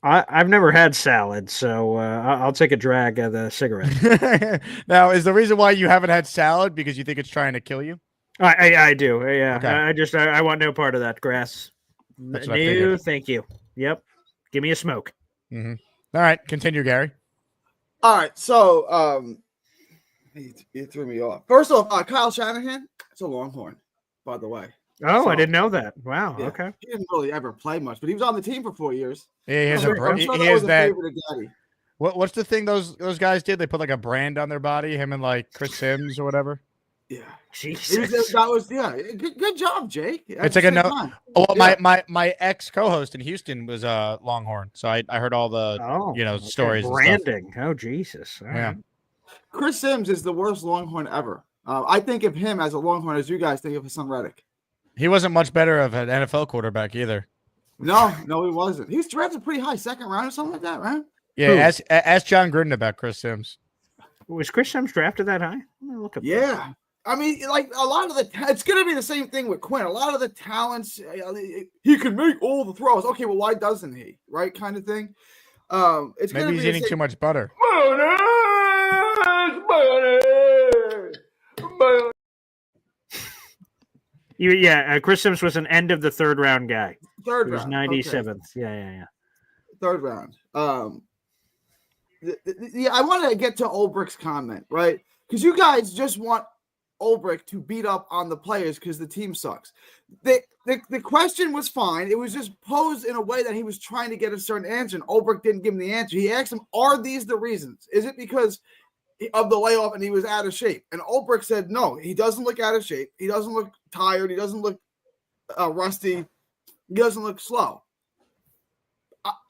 I've never had salad, so I'll take a drag of the cigarette. Now, is the reason why you haven't had salad because you think it's trying to kill you? I do. Yeah. Okay. I want no part of that grass. No, thank you. Yep. Give me a smoke. Mm-hmm. All right. Continue, Gary. All right. So, you threw me off. First off, Kyle Shanahan, it's a Longhorn, by the way. Oh, so, I didn't know that. Wow. Yeah, okay. He didn't really ever play much, but he was on the team for 4 years. Yeah, he has that. What's the thing those guys did? They put like a brand on their body, him and like Chris Sims or whatever. Yeah, Jesus. That was good job, Jake. It's like a no. Well, my ex co-host in Houston was a Longhorn, so I heard all the stories. Branding. And stuff. Oh Jesus! All right. Chris Sims is the worst Longhorn ever. I think of him as a Longhorn as you guys think of Haason Reddick. He wasn't much better of an NFL quarterback either. No, he wasn't. He was drafted pretty high, second round or something like that, right? Yeah, ask John Gruden about Chris Sims. Was Chris Sims drafted that high? Look up that. I mean, like a lot of it's going to be the same thing with Quinn. A lot of the talents, he can make all the throws. Okay, well, why doesn't he? Right, kind of thing. It's maybe he's eating too much butter. Chris Sims was an end of the third round guy. Third round, was 97th. Okay. Yeah. Third round. I want to get to Ulbrich's comment, right? Because you guys just want Ulbrich to beat up on the players because the team sucks. The question was fine. It was just posed in a way that he was trying to get a certain answer, and Ulbrich didn't give him the answer. He asked him, "Are these the reasons? Is it because of the layoff and he was out of shape?" And Ulbrich said, "No, he doesn't look out of shape. He doesn't look tired. He doesn't look rusty. He doesn't look slow."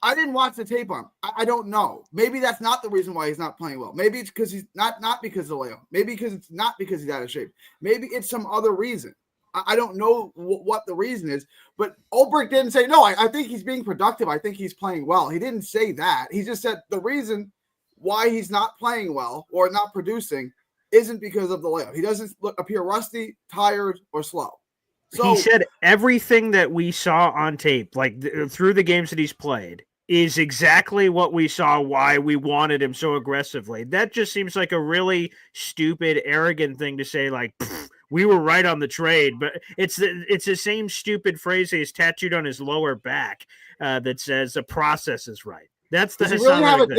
I didn't watch the tape on him. I don't know. Maybe that's not the reason why he's not playing well. Maybe it's because he's not because of the layoff. Maybe because it's not because he's out of shape. Maybe it's some other reason. I don't know what the reason is. But Ulbrich didn't say, no, I think he's being productive. I think he's playing well. He didn't say that. He just said the reason why he's not playing well or not producing isn't because of the layoff. He doesn't appear rusty, tired, or slow. So, he said everything that we saw on tape, like through the games that he's played, is exactly what we saw, why we wanted him so aggressively. That just seems like a really stupid, arrogant thing to say, like, we were right on the trade. But it's the same stupid phrase he's tattooed on his lower back that says the process is right. That's the does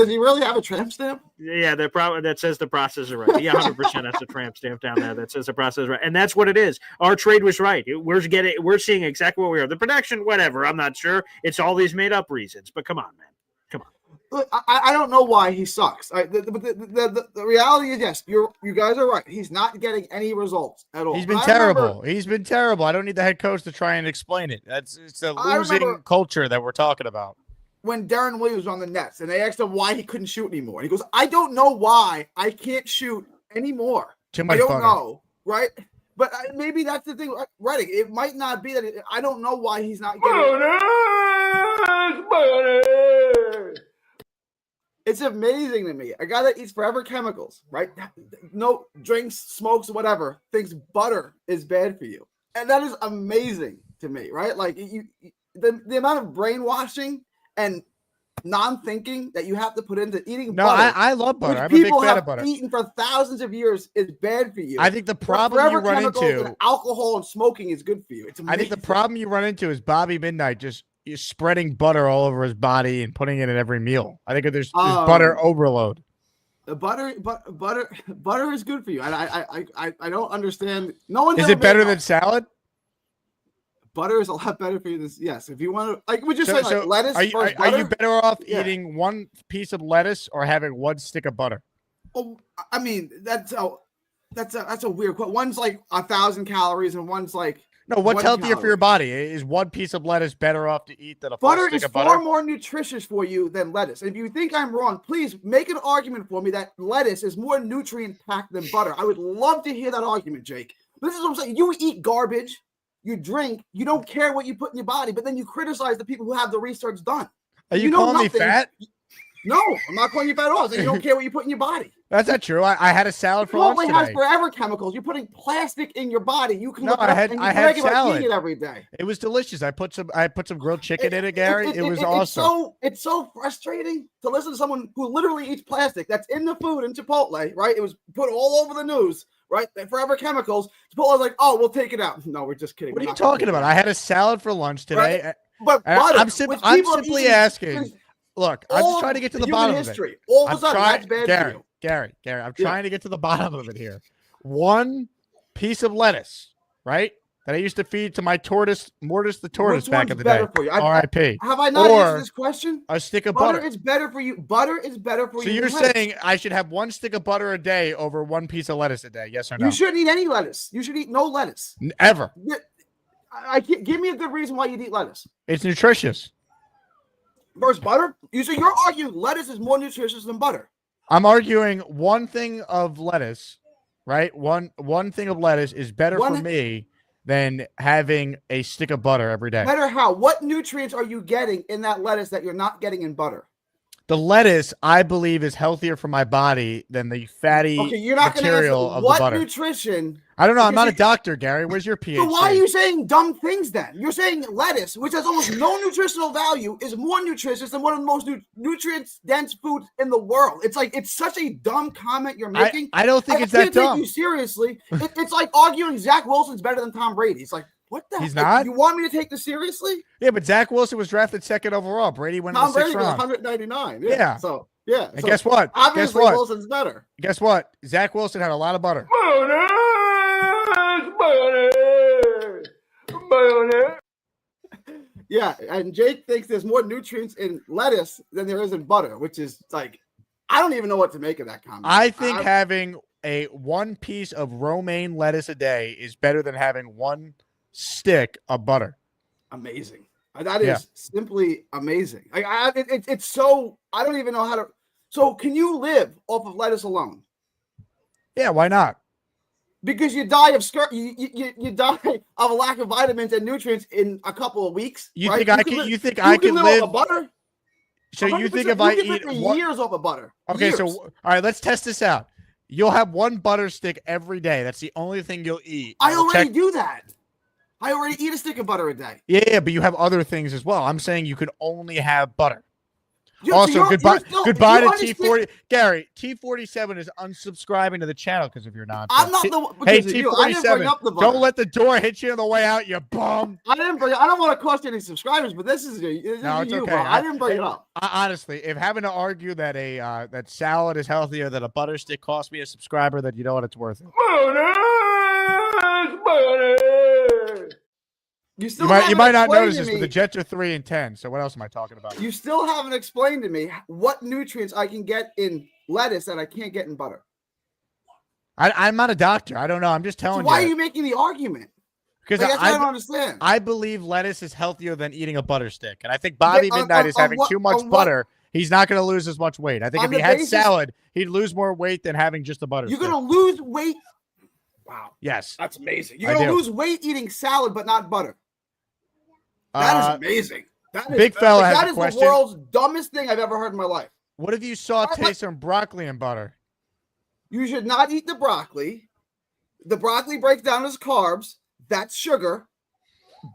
he really have a tramp stamp? Yeah, that says the process is right. Yeah, 100%. That's a tramp stamp down there that says the process is right, and that's what it is. Our trade was right. We're seeing exactly what we are. The production, whatever. I'm not sure. It's all these made up reasons. But come on, man. Come on. Look, I don't know why he sucks. The reality is, yes, you guys are right. He's not getting any results at all. He's been terrible. He's been terrible. I don't need the head coach to try and explain it. It's a losing culture that we're talking about. When Darren Williams was on the Nets and they asked him why he couldn't shoot anymore. He goes, I don't know why I can't shoot anymore. Too much I don't butter. know, right? But maybe that's the thing. Reddick, it might not be that I don't know why he's not getting It's amazing to me. A guy that eats forever chemicals, right? No drinks, smokes, whatever, thinks butter is bad for you. And that is amazing to me, right? Like the amount of brainwashing and non-thinking that you have to put into eating butter. I love butter. I'm a big fan of butter. Eaten for thousands of years is bad for you. I think the problem you run into and alcohol and smoking is good for you. It's amazing. I think the problem you run into is Bobby Midnight just spreading butter all over his body and putting it in every meal. I think there's butter overload. Butter is good for you. I don't understand. No one is it better than salad? Butter is a lot better for you than yes. If you want to, like, we just say like lettuce. Are you better off eating one piece of lettuce or having one stick of butter? Oh, I mean that's a weird question. One's like 1,000 calories and one's like what's healthier for your body? Is one piece of lettuce better off to eat than a full stick of butter? Butter is far more nutritious for you than lettuce. And if you think I'm wrong, please make an argument for me that lettuce is more nutrient packed than butter. I would love to hear that argument, Jake. This is what I'm saying. You eat garbage. You drink, you don't care what you put in your body, but then you criticize the people who have the research done. Are you calling me fat? No, I'm not calling you fat at all. You don't care what you put in your body. That's not true. I had a salad for lunch today. It has forever chemicals. You're putting plastic in your body. You can I had salad. Eating it every day. It was delicious. I put some grilled chicken in it, Gary. It was awesome. It's so frustrating to listen to someone who literally eats plastic that's in the food in Chipotle, right? It was put all over the news. Right, forever chemicals. Chipotle was like, "Oh, we'll take it out." No, we're just kidding. What are you talking about? I had a salad for lunch today. Right? But butter, I'm simply asking. Look, I'm just trying to get to the bottom of it. All of a sudden, that's bad for you. Gary, I'm trying to get to the bottom of it here. One piece of lettuce, right? that I used to feed to my tortoise, Mortis the tortoise, Which back one's in the better day. for you? R.I.P. Have I not Or answered this question? a stick of butter. Is better for you. Butter is better for So you. you're than lettuce. saying I should have one stick of butter a day over one piece of lettuce a day? Yes or no? You shouldn't eat any lettuce. You should eat no lettuce. Ever. I can't, give me a good reason why you'd eat lettuce. It's nutritious. Versus butter? You're arguing lettuce is more nutritious than butter. I'm arguing one thing of lettuce, right? One thing of lettuce is better for me than having a stick of butter every day. Better how? What nutrients are you getting in that lettuce that you're not getting in butter? The lettuce, I believe, is healthier for my body than the fatty material of the butter. What nutrition? I don't know. I'm not a doctor, Gary. Where's your PhD? So why are you saying dumb things then? You're saying lettuce, which has almost no nutritional value, is more nutritious than one of the most nutrient-dense foods in the world. It's like, it's such a dumb comment you're making. I don't think it's that dumb. I can't take you seriously. It's like arguing Zach Wilson's better than Tom Brady. It's like, what the He's heck? not? You want me to take this seriously? Yeah, but Zach Wilson was drafted second overall. Brady went in the sixth round. Tom Brady was 199. Yeah. So, yeah. And guess what? Obviously, Wilson's better. Guess what? Zach Wilson had a lot of butter. Yeah, and Jake thinks there's more nutrients in lettuce than there is in butter, which is like, I don't even know what to make of that comment. I think having a one piece of romaine lettuce a day is better than having one stick of butter. Amazing. That is simply amazing. It's so, I don't even know how to. So can you live off of lettuce alone? Yeah, why not? Because you die of you die of a lack of vitamins and nutrients in a couple of weeks. You right? think I can live off of butter? So you think if I eat years off of butter? Okay, years. so all right, let's test this out. You'll have one butter stick every day. That's the only thing you'll eat. I already do that. I already eat a stick of butter a day. Yeah, but you have other things as well. I'm saying you could only have butter. Also, goodbye to T40. Gary, T47 is unsubscribing to the channel because of your nonsense. I'm not the one. Hey, T47, don't let the door hit you on the way out, you bum. I don't want to cost any subscribers, but this is no, it's you, okay. Bro. I didn't bring it up. Honestly, if having to argue that that salad is healthier than a butter stick cost me a subscriber, then you know what, it's worth it. You might not notice this, but the Jets are 3-10. So what else am I talking about? You still haven't explained to me what nutrients I can get in lettuce that I can't get in butter. I'm not a doctor. I don't know. I'm just telling you. Why are you making the argument? Because I don't understand. I believe lettuce is healthier than eating a butter stick, and I think Bobby Midnight is having too much butter. He's not going to lose as much weight. I think if he had salad, he'd lose more weight than having just a butter stick. You're going to lose weight. Wow. Yes. That's amazing. You're going to lose weight eating salad, but not butter. That is amazing. Big fella has that a is question. The world's dumbest thing I've ever heard in my life. What if you saute some broccoli and butter? You should not eat the broccoli. The broccoli breaks down as carbs. That's sugar.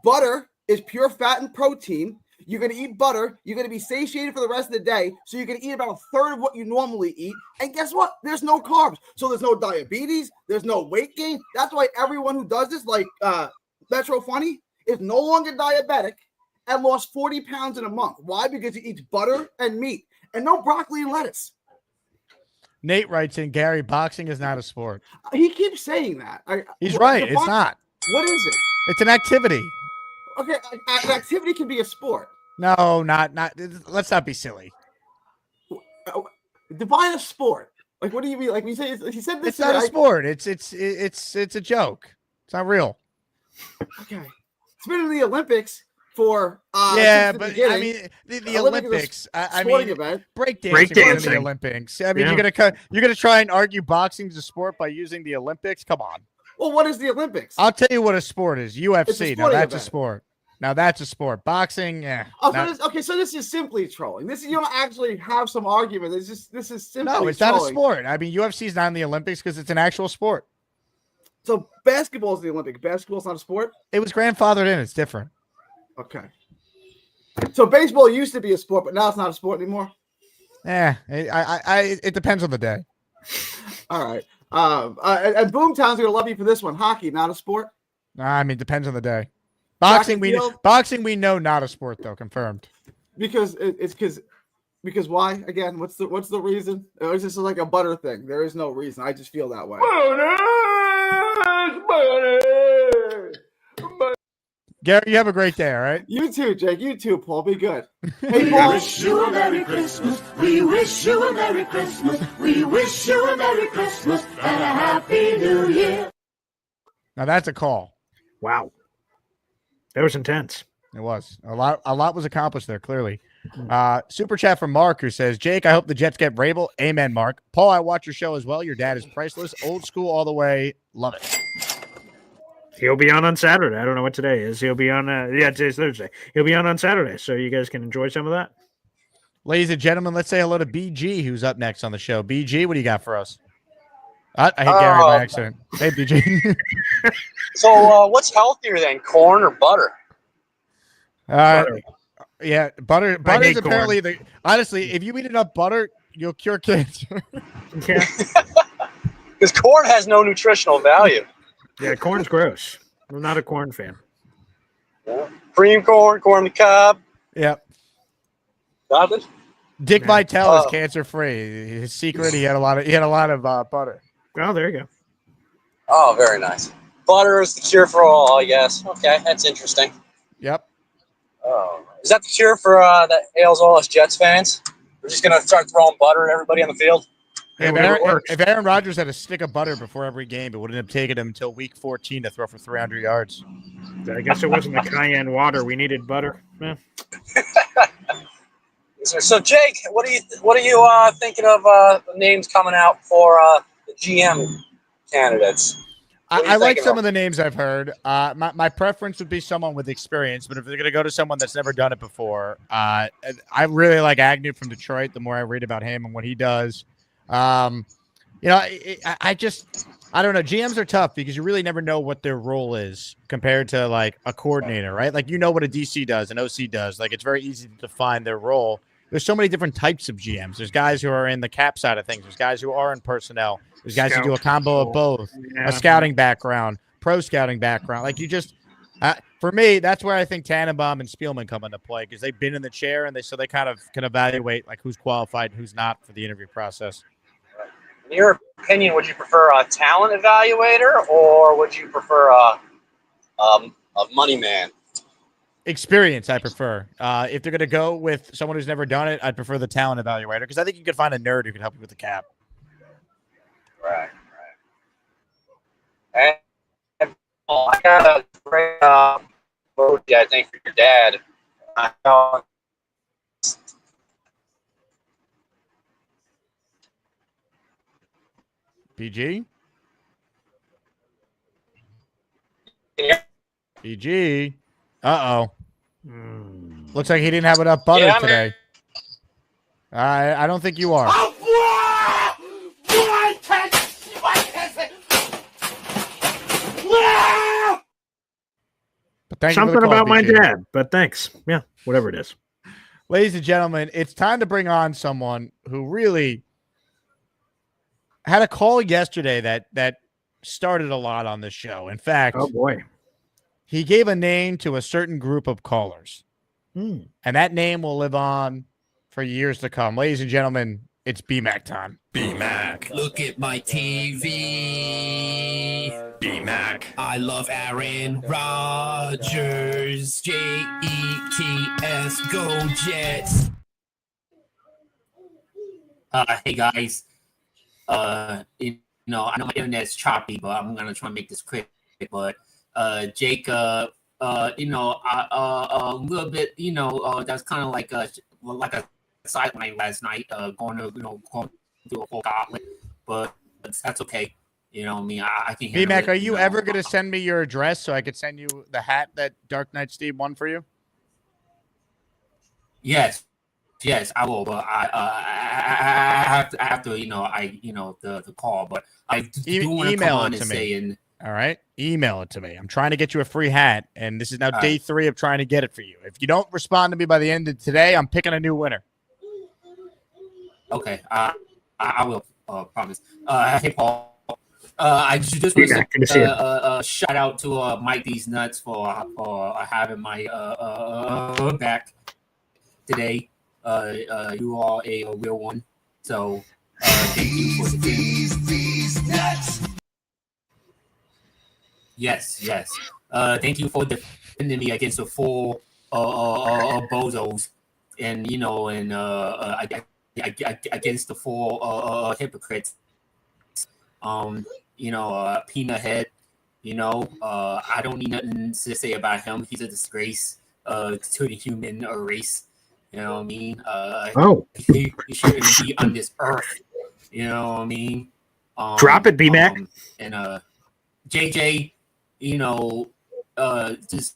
Butter is pure fat and protein. You're going to eat butter. You're going to be satiated for the rest of the day. So you're going to eat about a third of what you normally eat. And guess what? There's no carbs. So there's no diabetes. There's no weight gain. That's why everyone who does this, like Metro Funny, is no longer diabetic and lost 40 pounds in a month. Why? Because he eats butter and meat and no broccoli and lettuce. Nate writes in, Gary, boxing is not a sport. He keeps saying that. He's right. It's not. What is it? It's an activity. Okay, an activity can be a sport. No, not. Let's not be silly. Define a sport. Like, what do you mean? Like, he said this. It's not a sport. It's a joke. It's not real. Okay. It's been in the Olympics for yeah, but I mean the Olympics. I mean, breakdancing in the Olympics. I mean, you're gonna try and argue boxing is a sport by using the Olympics? Come on. Well, what is the Olympics? I'll tell you what a sport is. UFC. Now that's a sport. Now that's a sport. Boxing, yeah. Oh, so this is simply trolling. You don't actually have some argument. This is simply no. It's trolling. Not a sport. I mean, UFC is not in the Olympics because it's an actual sport. So basketball is the Olympic. Basketball is not a sport. It was grandfathered in. It's different. Okay. So baseball used to be a sport, but now it's not a sport anymore. Yeah, it depends on the day. All right. And Boomtown's gonna love you for this one. Hockey, not a sport. I mean, depends on the day. Boxing, we know not a sport though. Confirmed. Because because why? Again, what's the reason? It's just like a butter thing. There is no reason. I just feel that way. Gary, you have a great day, all right? You too, Jake. You too, Paul. Be good. Hey, Paul. We wish you a Merry Christmas. We wish you a Merry Christmas. We wish you a Merry Christmas and a Happy New Year. Now that's a call. Wow. That was intense. It was. A lot was accomplished there, clearly. Super chat from Mark, who says, Jake, I hope the Jets get Vrabel. Amen, Mark. Paul, I watch your show as well. Your dad is priceless. Old school all the way. Love it. He'll be on Saturday. I don't know what today is. He'll be on, today's Thursday. He'll be on Saturday, so you guys can enjoy some of that. Ladies and gentlemen, let's say hello to BG, who's up next on the show. BG, what do you got for us? I hit Gary by accident. Hey, BG. So what's healthier than corn or butter? Butter. Yeah, butter is apparently the honestly, if you eat enough butter, you'll cure cancer. Yeah. Because corn has no nutritional value. Yeah, corn's gross. I'm not a corn fan. Yeah. Cream corn, corn on the cob. Yep. Nothing. Dick Vitale is cancer free. His secret, he had a lot of butter. Oh, there you go. Oh, very nice. Butter is the cure for all, I guess. Okay, that's interesting. Yep. Oh, is that the cure for that ails all us Jets fans? We're just gonna start throwing butter at everybody on the field. If Aaron Rodgers had a stick of butter before every game, it wouldn't have taken him until week 14 to throw for 300 yards. I guess it wasn't the cayenne water. We needed butter. Yeah. So, Jake, what are you thinking of the names coming out for the GM candidates? I like some of the names I've heard. My preference would be someone with experience, but if they're going to go to someone that's never done it before, I really like Agnew from Detroit. The more I read about him and what he does, I don't know. GMs are tough because you really never know what their role is compared to like a coordinator, right? Like you know what a DC does, an OC does. Like it's very easy to define their role. There's so many different types of GMs. There's guys who are in the cap side of things. There's guys who are in personnel. There's guys who do a combo of both, a scouting background, pro scouting background. Like you just, for me, that's where I think Tannenbaum and Spielman come into play because they've been in the chair and they kind of can evaluate like who's qualified and who's not for the interview process. In your opinion, would you prefer a talent evaluator or would you prefer a money man? Experience, I prefer. If they're going to go with someone who's never done it, I'd prefer the talent evaluator because I think you could find a nerd who can help you with the cap. Right. And I got a great emoji, I think, for your dad. BG? BG? Uh-oh. Looks like he didn't have enough butter today. I don't think you are. But thank Something you for the call, about my BG. dad, but thanks. Yeah, whatever it is. Ladies and gentlemen, it's time to bring on someone who really had a call yesterday that started a lot on this show. In fact, oh boy, he gave a name to a certain group of callers, and that name will live on for years to come. Ladies and gentlemen, it's B-Mac time. B-Mac. Look at my TV. B-Mac. I love Aaron Rodgers. Jets. Go Jets. Hey guys. I know my internet's choppy, but I'm gonna try and make this quick. But Jake, a little bit, that's kind of like a sideline last night, going to do a whole gauntlet, but that's okay. I can handle B-Mac, it, are you ever going to send me your address so I could send you the hat that Dark Knight Steve won for you? Yes, I will. But I have to, the call. But I do want to come on and say, all right, email it to me. I'm trying to get you a free hat, and this is now day 3 of trying to get it for you. If you don't respond to me by the end of today, I'm picking a new winner. Okay, I will promise. Hey, Paul. I just want to say shout out to Mike These Nuts for having my back today. You are a real one. So thank you for these nuts. Yes. Thank you for defending me against the full bozos, and against the full hypocrites. Peanut Head. I don't need nothing to say about him. He's a disgrace to the human race. You know what I mean? He shouldn't be on this earth. You know what I mean? Drop it, B-Mac. And JJ, just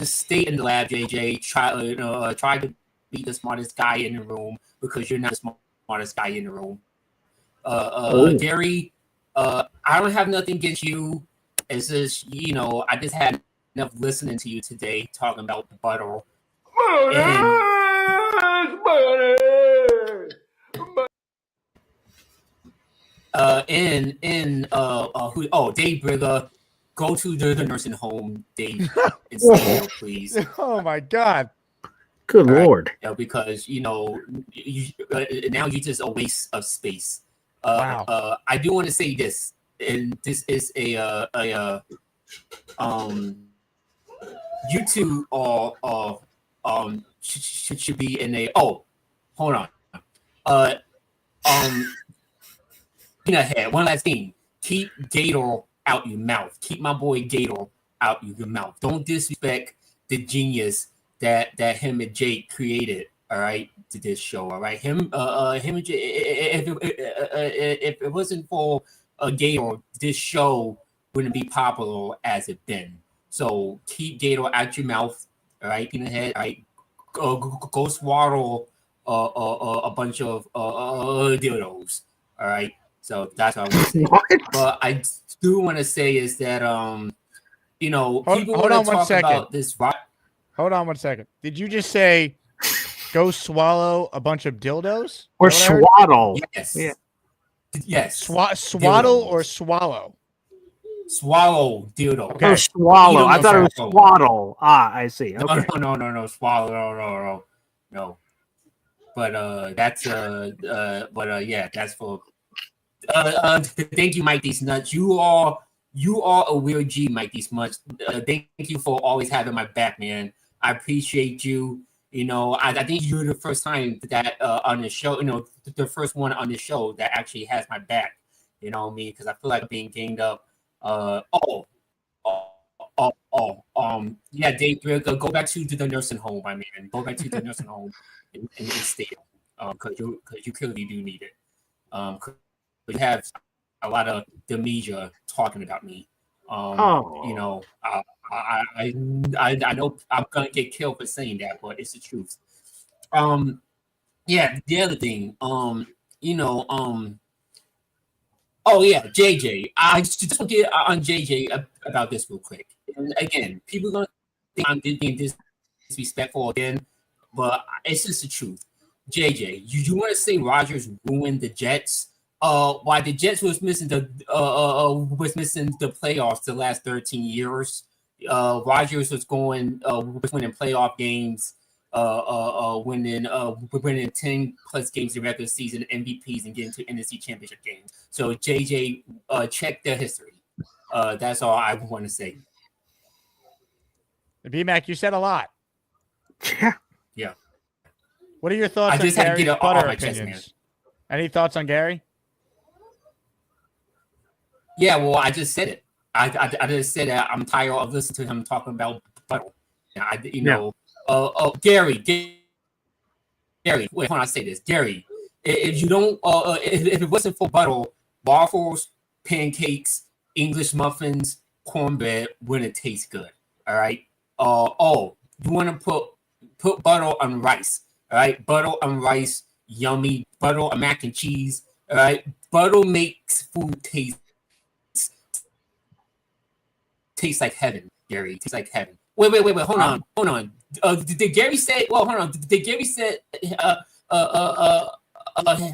stay in the lab, JJ. Try to be the smartest guy in the room, because you're not the smartest guy in the room. Gary, I don't have nothing against you. It's just, I just had enough listening to you today talking about butter. Dave Brigger, go to the nursing home, Dave, and stay there, please. Oh my God. Good Lord. Because now you're just a waste of space. Wow. I do want to say this, and this is you two should be in a hold on. Head, one last thing. Keep Gator out your mouth. Keep my boy Gator out your mouth. Don't disrespect the genius that him and Jake created. All right, to this show. All right, him and Jake. If it wasn't for Gator, this show wouldn't be popular as it been. So keep Gator out your mouth. All right, Peanut Head. All right, go swaddle a bunch of dildos. All right. So that's what I want to say. But I do want to say is that people want to talk about this. Hold on 1 second. Did you just say go swallow a bunch of dildos? Or swaddle? Yes. Yeah. Yes. Swaddle or swallow? Swallow dildo. Okay. Oh, swallow. I thought it was swaddle. I see. Okay. No. Swallow. No. But that's that's for. Thank you, Mike These Nuts. You are a weird G, Mike These Nuts. Thank you for always having my back, man. I appreciate you. I think you're the first time that on the show, the first one on the show that actually has my back. You know what I mean? Because I feel like I'm being ganged up. Dave Brigger, go back to the nursing home, my man. Go back to the nursing home and stay because you clearly do need it. You have a lot of the media talking about me. I know I'm gonna get killed for saying that, but it's the truth. The other thing, JJ. I just want to get on JJ about this real quick. And again, people are gonna think I'm being disrespectful again, but it's just the truth. JJ, you want to say Rodgers ruined the Jets? Why the Jets was missing the playoffs the last 13 years. Rodgers was winning playoff games, winning 10 plus games in regular season, MVPs, and getting to NFC Championship games. So JJ, check the history. That's all I want to say. B-Mac, you said a lot. Yeah. What are your thoughts on Gary's butter opinions? Any thoughts on Gary? Yeah, well, I just said it. I just said that I'm tired of listening to him talking about butter. Gary. Wait, hold on, I say this, Gary. If you don't, if it wasn't for butter, waffles, pancakes, English muffins, cornbread wouldn't taste good. All right. You want to put butter on rice. All right, butter on rice, yummy. Butter on mac and cheese. All right, butter makes food taste like heaven, Gary. Tastes like heaven. Wait. Hold on. Did Gary say? Well, hold on. Did Gary say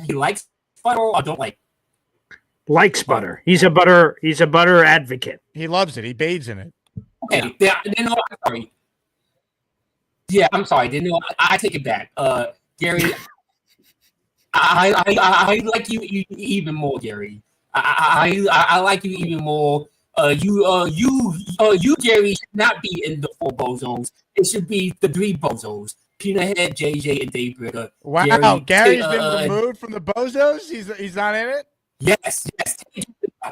he likes butter or don't like? Likes butter. He's a butter advocate. He loves it. He bathes in it. Okay. I'm sorry. Yeah, I'm sorry. I take it back. Gary, I like you even more, Gary. I like you even more You, Gary, should not be in the 4 bozos. It should be the 3 bozos. Peanut Head, JJ, and Dave Britta. Wow, Gary's been removed from the bozos. He's not in it. Yes.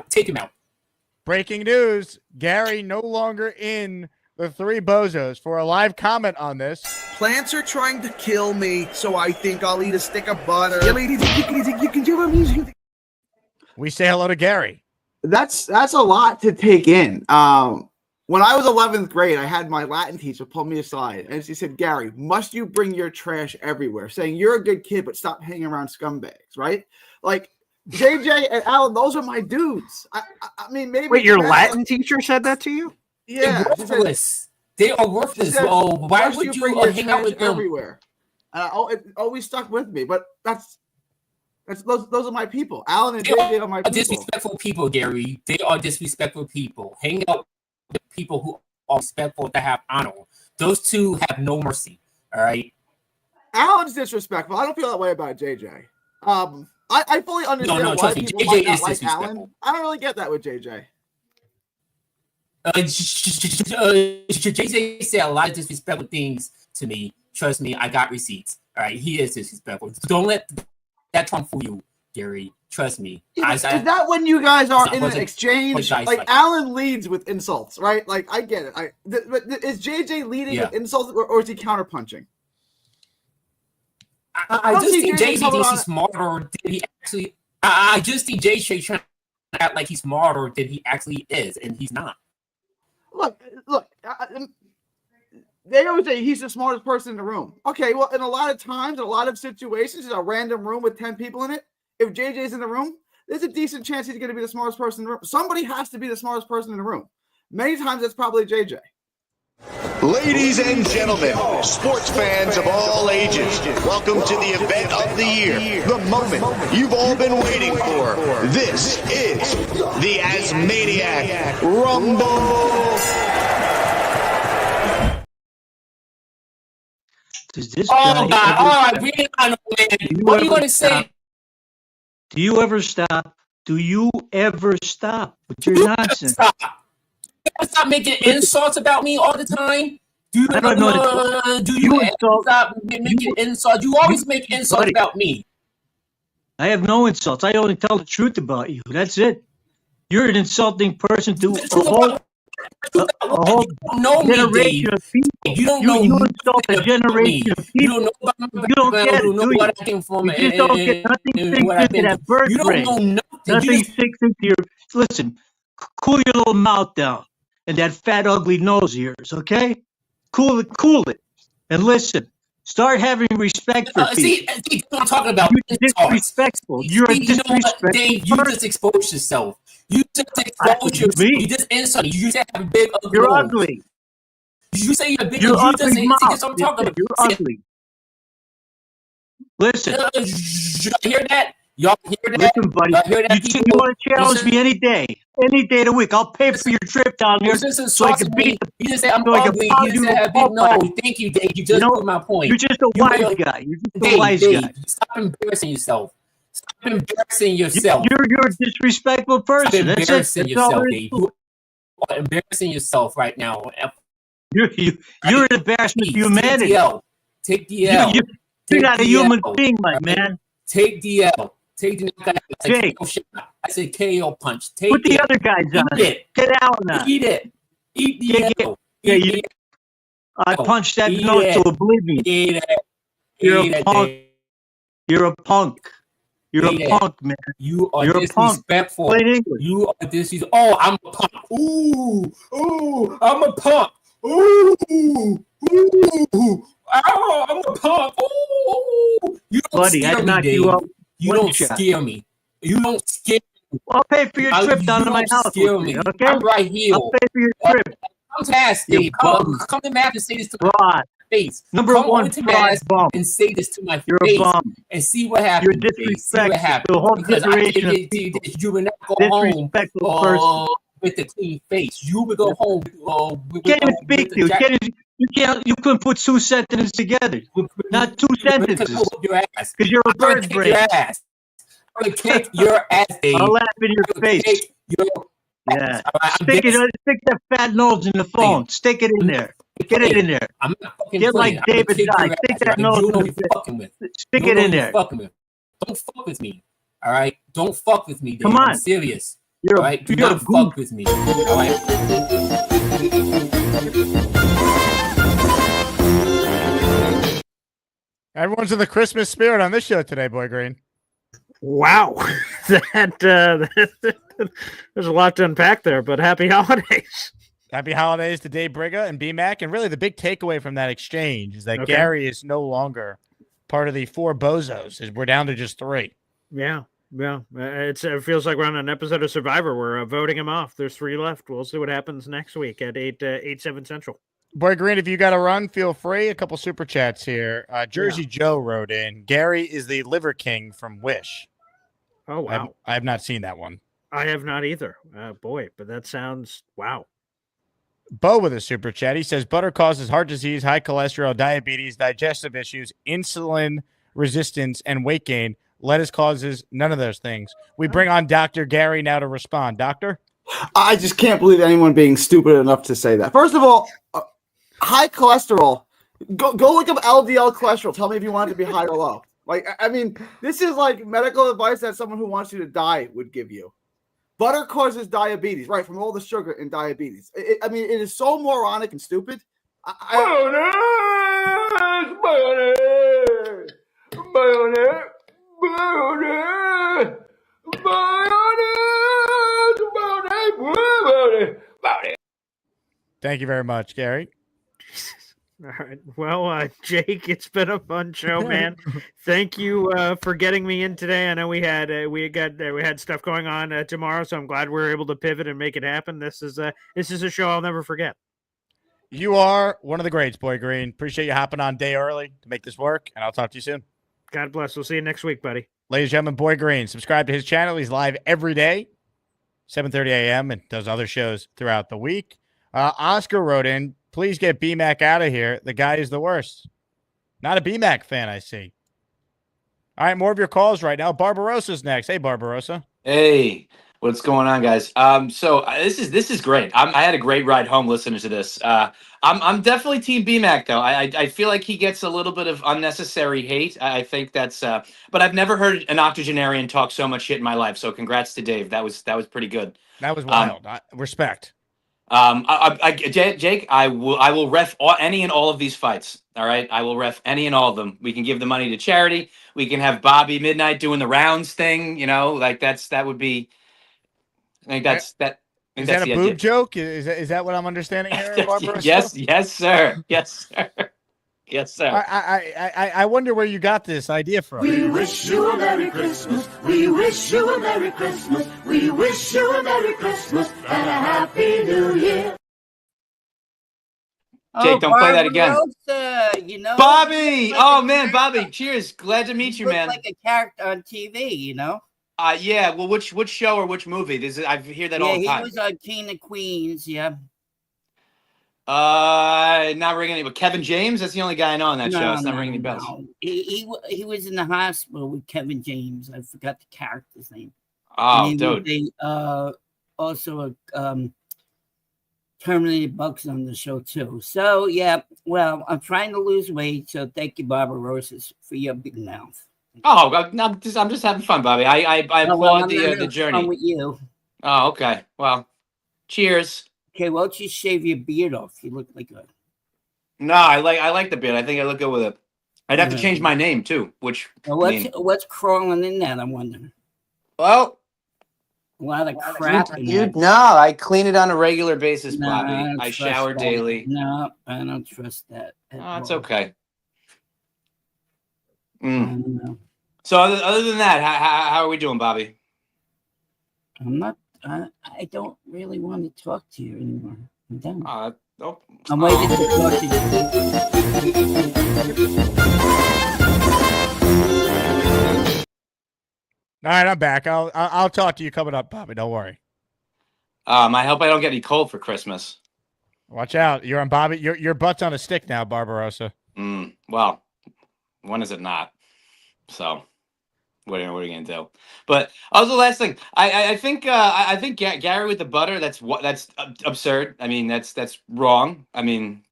Take him out. Breaking news: Gary no longer in the 3 bozos. For a live comment on this, Plants are trying to kill me, so I think I'll eat a stick of butter. You can do it. We say hello to Gary. That's a lot to take in. When I was 11th grade, I had my Latin teacher pull me aside, and she said, "Gary, must you bring your trash everywhere?" Saying you're a good kid, but stop hanging around scumbags, right? Like JJ and Alan, those are my dudes. I mean, maybe. Wait, your Latin teacher said that to you? Yeah, they're worthless. They are worthless. Said, why would you bring your hang out trash with them everywhere? It always stuck with me, but those are my people. Alan and JJ are my people. Disrespectful people, Gary. They are disrespectful people. Hang out with people who are respectful, that have honor. Those two have no mercy. All right. Alan's disrespectful. I don't feel that way about JJ. I fully understand why people JJ might not is like disrespectful. Alan. I don't really get that with JJ. JJ said a lot of disrespectful things to me. Trust me, I got receipts. All right, he is disrespectful. Don't let that Trump fool you, Gary. Trust me. Yeah, is that when you guys are in an exchange? Like Alan leads with insults, right? Like I get it. But is JJ leading with insults, or is he counterpunching? I just think JJ thinks he's smarter than he actually. I just think JJ trying to act like he's smarter than he actually is, and he's not. Look. They always say he's the smartest person in the room. Okay, well, in a lot of times, in a lot of situations, in a random room with 10 people in it, if JJ's in the room, there's a decent chance he's going to be the smartest person in the room. Somebody has to be the smartest person in the room. Many times, it's probably JJ. Ladies and gentlemen, sports fans of all ages, welcome to the event of the year, the moment you've all been waiting for. This is the Asmaniac Rumble. Oh, God. All right, really, I know, man. What are you going to say? Do you ever stop? Do you ever stop with your nonsense? Stop making insults about me all the time. Do you stop making insults? You always make insults about me. I have no insults. I only tell the truth about you. That's it. You're an insulting person to a whole generation of people. You insult a generation of people. You don't get it, do you? You just don't get nothing sinks into that bird brain. Nothing sinks into your. Listen, cool your little mouth down and that fat, ugly nose of yours. Okay, cool it, and listen. Start having respect for people. See what I'm talking about. You're disrespectful. You're a disrespectful Dave, you just exposed yourself. You just exposed yourself. You just insult. You just have a big ugly. You're nose. ugly. You say you're big. You're You ugly. just say what I'm talking about. You're ugly. Listen. Should I hear that? Y'all hear that? Listen, buddy. You want to challenge me any day of the week. I'll pay for your trip down there so I can beat the. You just say I'm ugly. You just say I have big nose. Thank you, Dave. You just proved my point. You're just a wise guy. You're just a wise guy. Stop embarrassing yourself. Stop embarrassing yourself. You're a disrespectful person. Stop embarrassing yourself, Dave. You are embarrassing yourself right now. You're an embarrassment to humanity. Take the L. You're not a human being, my man. Take the L. Take the I said KO punch. Put the other guys on it. Get out now. Eat it. Eat the L. I punched that nose to oblivion. Eat it. You're a punk. You're a punk. You're a punk, man. You are You're disrespectful. Plain English. You are disrespectful. Oh, I'm a punk. Ooh, I'm a punk. Ooh. Oh, I'm a punk. Ooh. You don't Buddy, scare I'd me, knock Dave. you out. You don't scare me. You don't scare me. I'll pay for your trip down to my house. Scare me. Okay? I'm right here. I'll pay for your trip. Come to Mass, Dave. Come to Mass and say this to my face. Number come one, to Mass and say this to my face. And see what happens. You're disrespectful. The whole generation of people. You would not go home person. with a clean face. You would go home. Can't even speak to you. You couldn't put two sentences together. Not two sentences. Because you're a bird brain. I'm gonna kick your ass, Dave. I'll laugh in your face. Yeah. Stick that fat nose in the phone. Stick it in there. Get it in there. I'm not fucking Get playing. like I'm gonna David kick Guy. your Stick ass, that right? nose You don't know in who the you're fucking with. Stick You it don't know in who you're there. fucking with. Don't fuck with me. All right? Don't fuck with me, Dave. Come on. I'm serious. You're all right? Do you're not a goof. fuck with me. All right? Everyone's in the Christmas spirit on this show today, Boy Green. Wow, there's a lot to unpack there, but happy holidays. Happy holidays to Dave Briga and B-Mac. And really the big takeaway from that exchange is that Okay. Gary is no longer part of the 4 bozos. We're down to just 3. Yeah. It feels like we're on an episode of Survivor. We're voting him off. There's 3 left. We'll see what happens next week at 7 Central. Boy Green, if you got to run, feel free. A couple super chats here. Jersey Joe wrote in, Gary is the liver king from Wish. Oh, wow. I have not seen that one. I have not either. Boy, but that sounds, wow. Bo with a super chat. He says butter causes heart disease, high cholesterol, diabetes, digestive issues, insulin resistance, and weight gain. Lettuce causes none of those things. We bring on Dr. Gary now to respond. Doctor? I just can't believe anyone being stupid enough to say that. First of all, high cholesterol. Go look up LDL cholesterol. Tell me if you want it to be high or low. Like, I mean, this is like medical advice that someone who wants you to die would give you. Butter causes diabetes, right? From all the sugar in diabetes. I mean, it is so moronic and stupid. Thank you very much, Gary. All right. Well, Jake, it's been a fun show, man. Thank you for getting me in today. I know we had stuff going on tomorrow, so I'm glad we were able to pivot and make it happen. This is a show I'll never forget. You are one of the greats, Boy Green. Appreciate you hopping on day early to make this work, and I'll talk to you soon. God bless. We'll see you next week, buddy. Ladies and gentlemen, Boy Green. Subscribe to his channel. He's live every day, 7:30 a.m., and does other shows throughout the week. Oscar wrote in, please get B-Mac out of here. The guy is the worst. Not a B-Mac fan, I see. All right, more of your calls right now. Barbarossa's next. Hey, Barbarossa. Hey, what's going on, guys? So this is great. I had a great ride home listening to this. I'm definitely Team BMAC though. I feel like he gets a little bit of unnecessary hate. I think that's. But I've never heard an octogenarian talk so much shit in my life. So congrats to Dave. That was pretty good. That was wild. Respect. Jake, I will ref any and all of these fights. All right, I will ref any and all of them. We can give the money to charity. We can have Bobby Midnight doing the rounds thing. You know, like that would be. I think that's that. Is that a boob joke? Is that what I'm understanding here, Barbarossa? Yes, sir. Yes, sir. Yes, sir. I wonder where you got this idea from. We wish you a Merry Christmas. We wish you a Merry Christmas. We wish you a Merry Christmas and a Happy New Year. Jake, don't play that again. You know, Bobby! Oh, man, Bobby, cheers. Glad to meet you, man. Like a character on TV, you know? Yeah, well, which show or which movie? I hear that all the time. He was on King of Queens, yeah. Not ringing any, but Kevin James, that's the only guy I know on that show. It's not ringing any bells. No. He was in the hospital with Kevin James. I forgot the character's name. Oh, dude. Also terminated Bucks on the show too. So yeah, well, I'm trying to lose weight. So thank you, Barbarossa, for your big mouth. Oh, I'm just having fun, Bobby. I applaud the journey. Fun with you. Oh, okay. Well, cheers. Okay, why don't you shave your beard off? You look like a. No, I like the beard. I think I look good with it. I'd have to change my name too. Which what's crawling in that? I'm wondering. Well, a lot of crap. No, I clean it on a regular basis, Bobby. I shower daily. No, I don't trust that. Oh, it's okay. I don't know. So other than that, how are we doing, Bobby? I'm not. I don't really want to talk to you anymore. I'm done. I'm waiting to talk to you. All right, I'm back. I'll talk to you coming up, Bobby. Don't worry. I hope I don't get any cold for Christmas. Watch out. You're on Bobby. Your butt's on a stick now, Barbarossa. Well, when is it not? So. what are you gonna do? But also, last thing, I think Gary with the butter. That's absurd. I mean, that's wrong. I mean,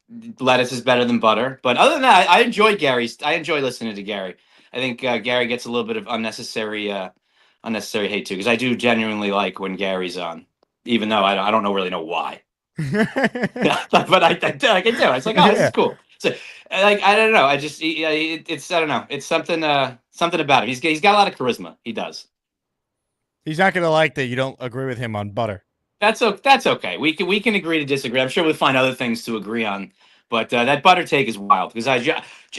lettuce is better than butter. But other than that, I enjoy Gary's. I enjoy listening to Gary. I think Gary gets a little bit of unnecessary hate too, because I do genuinely like when Gary's on, even though I don't really know why. But I do. It's like, oh, this is cool. So, like, I don't know. I just, it's, I don't know. It's something about him. He's got a lot of charisma. He does. He's not gonna like that you don't agree with him on butter. That's okay. We can agree to disagree. I'm sure we'll find other things to agree on. But that butter take is wild, because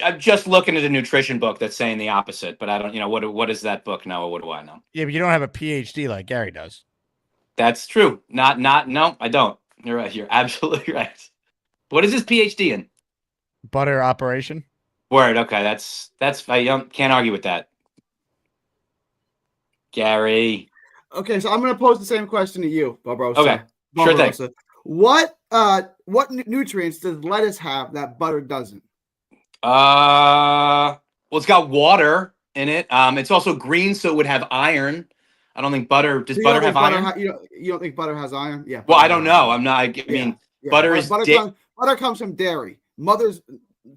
I'm just looking at a nutrition book that's saying the opposite. But I don't, what does that book know? Or what do I know? Yeah, but you don't have a PhD like Gary does. That's true. No, I don't. You're right. You're absolutely right. What is his PhD in? Butter operation. Word. Okay, that's I can't argue with that. Gary. Okay, so I'm going to pose the same question to you, Barbarossa. Okay, sure thing. What nutrients does lettuce have that butter doesn't? Well, it's got water in it. It's also green, so it would have iron. I don't think butter. Does butter have iron? You don't think butter has iron? Yeah. Well, I don't know. I'm not. I mean, butter is butter comes from dairy. Mothers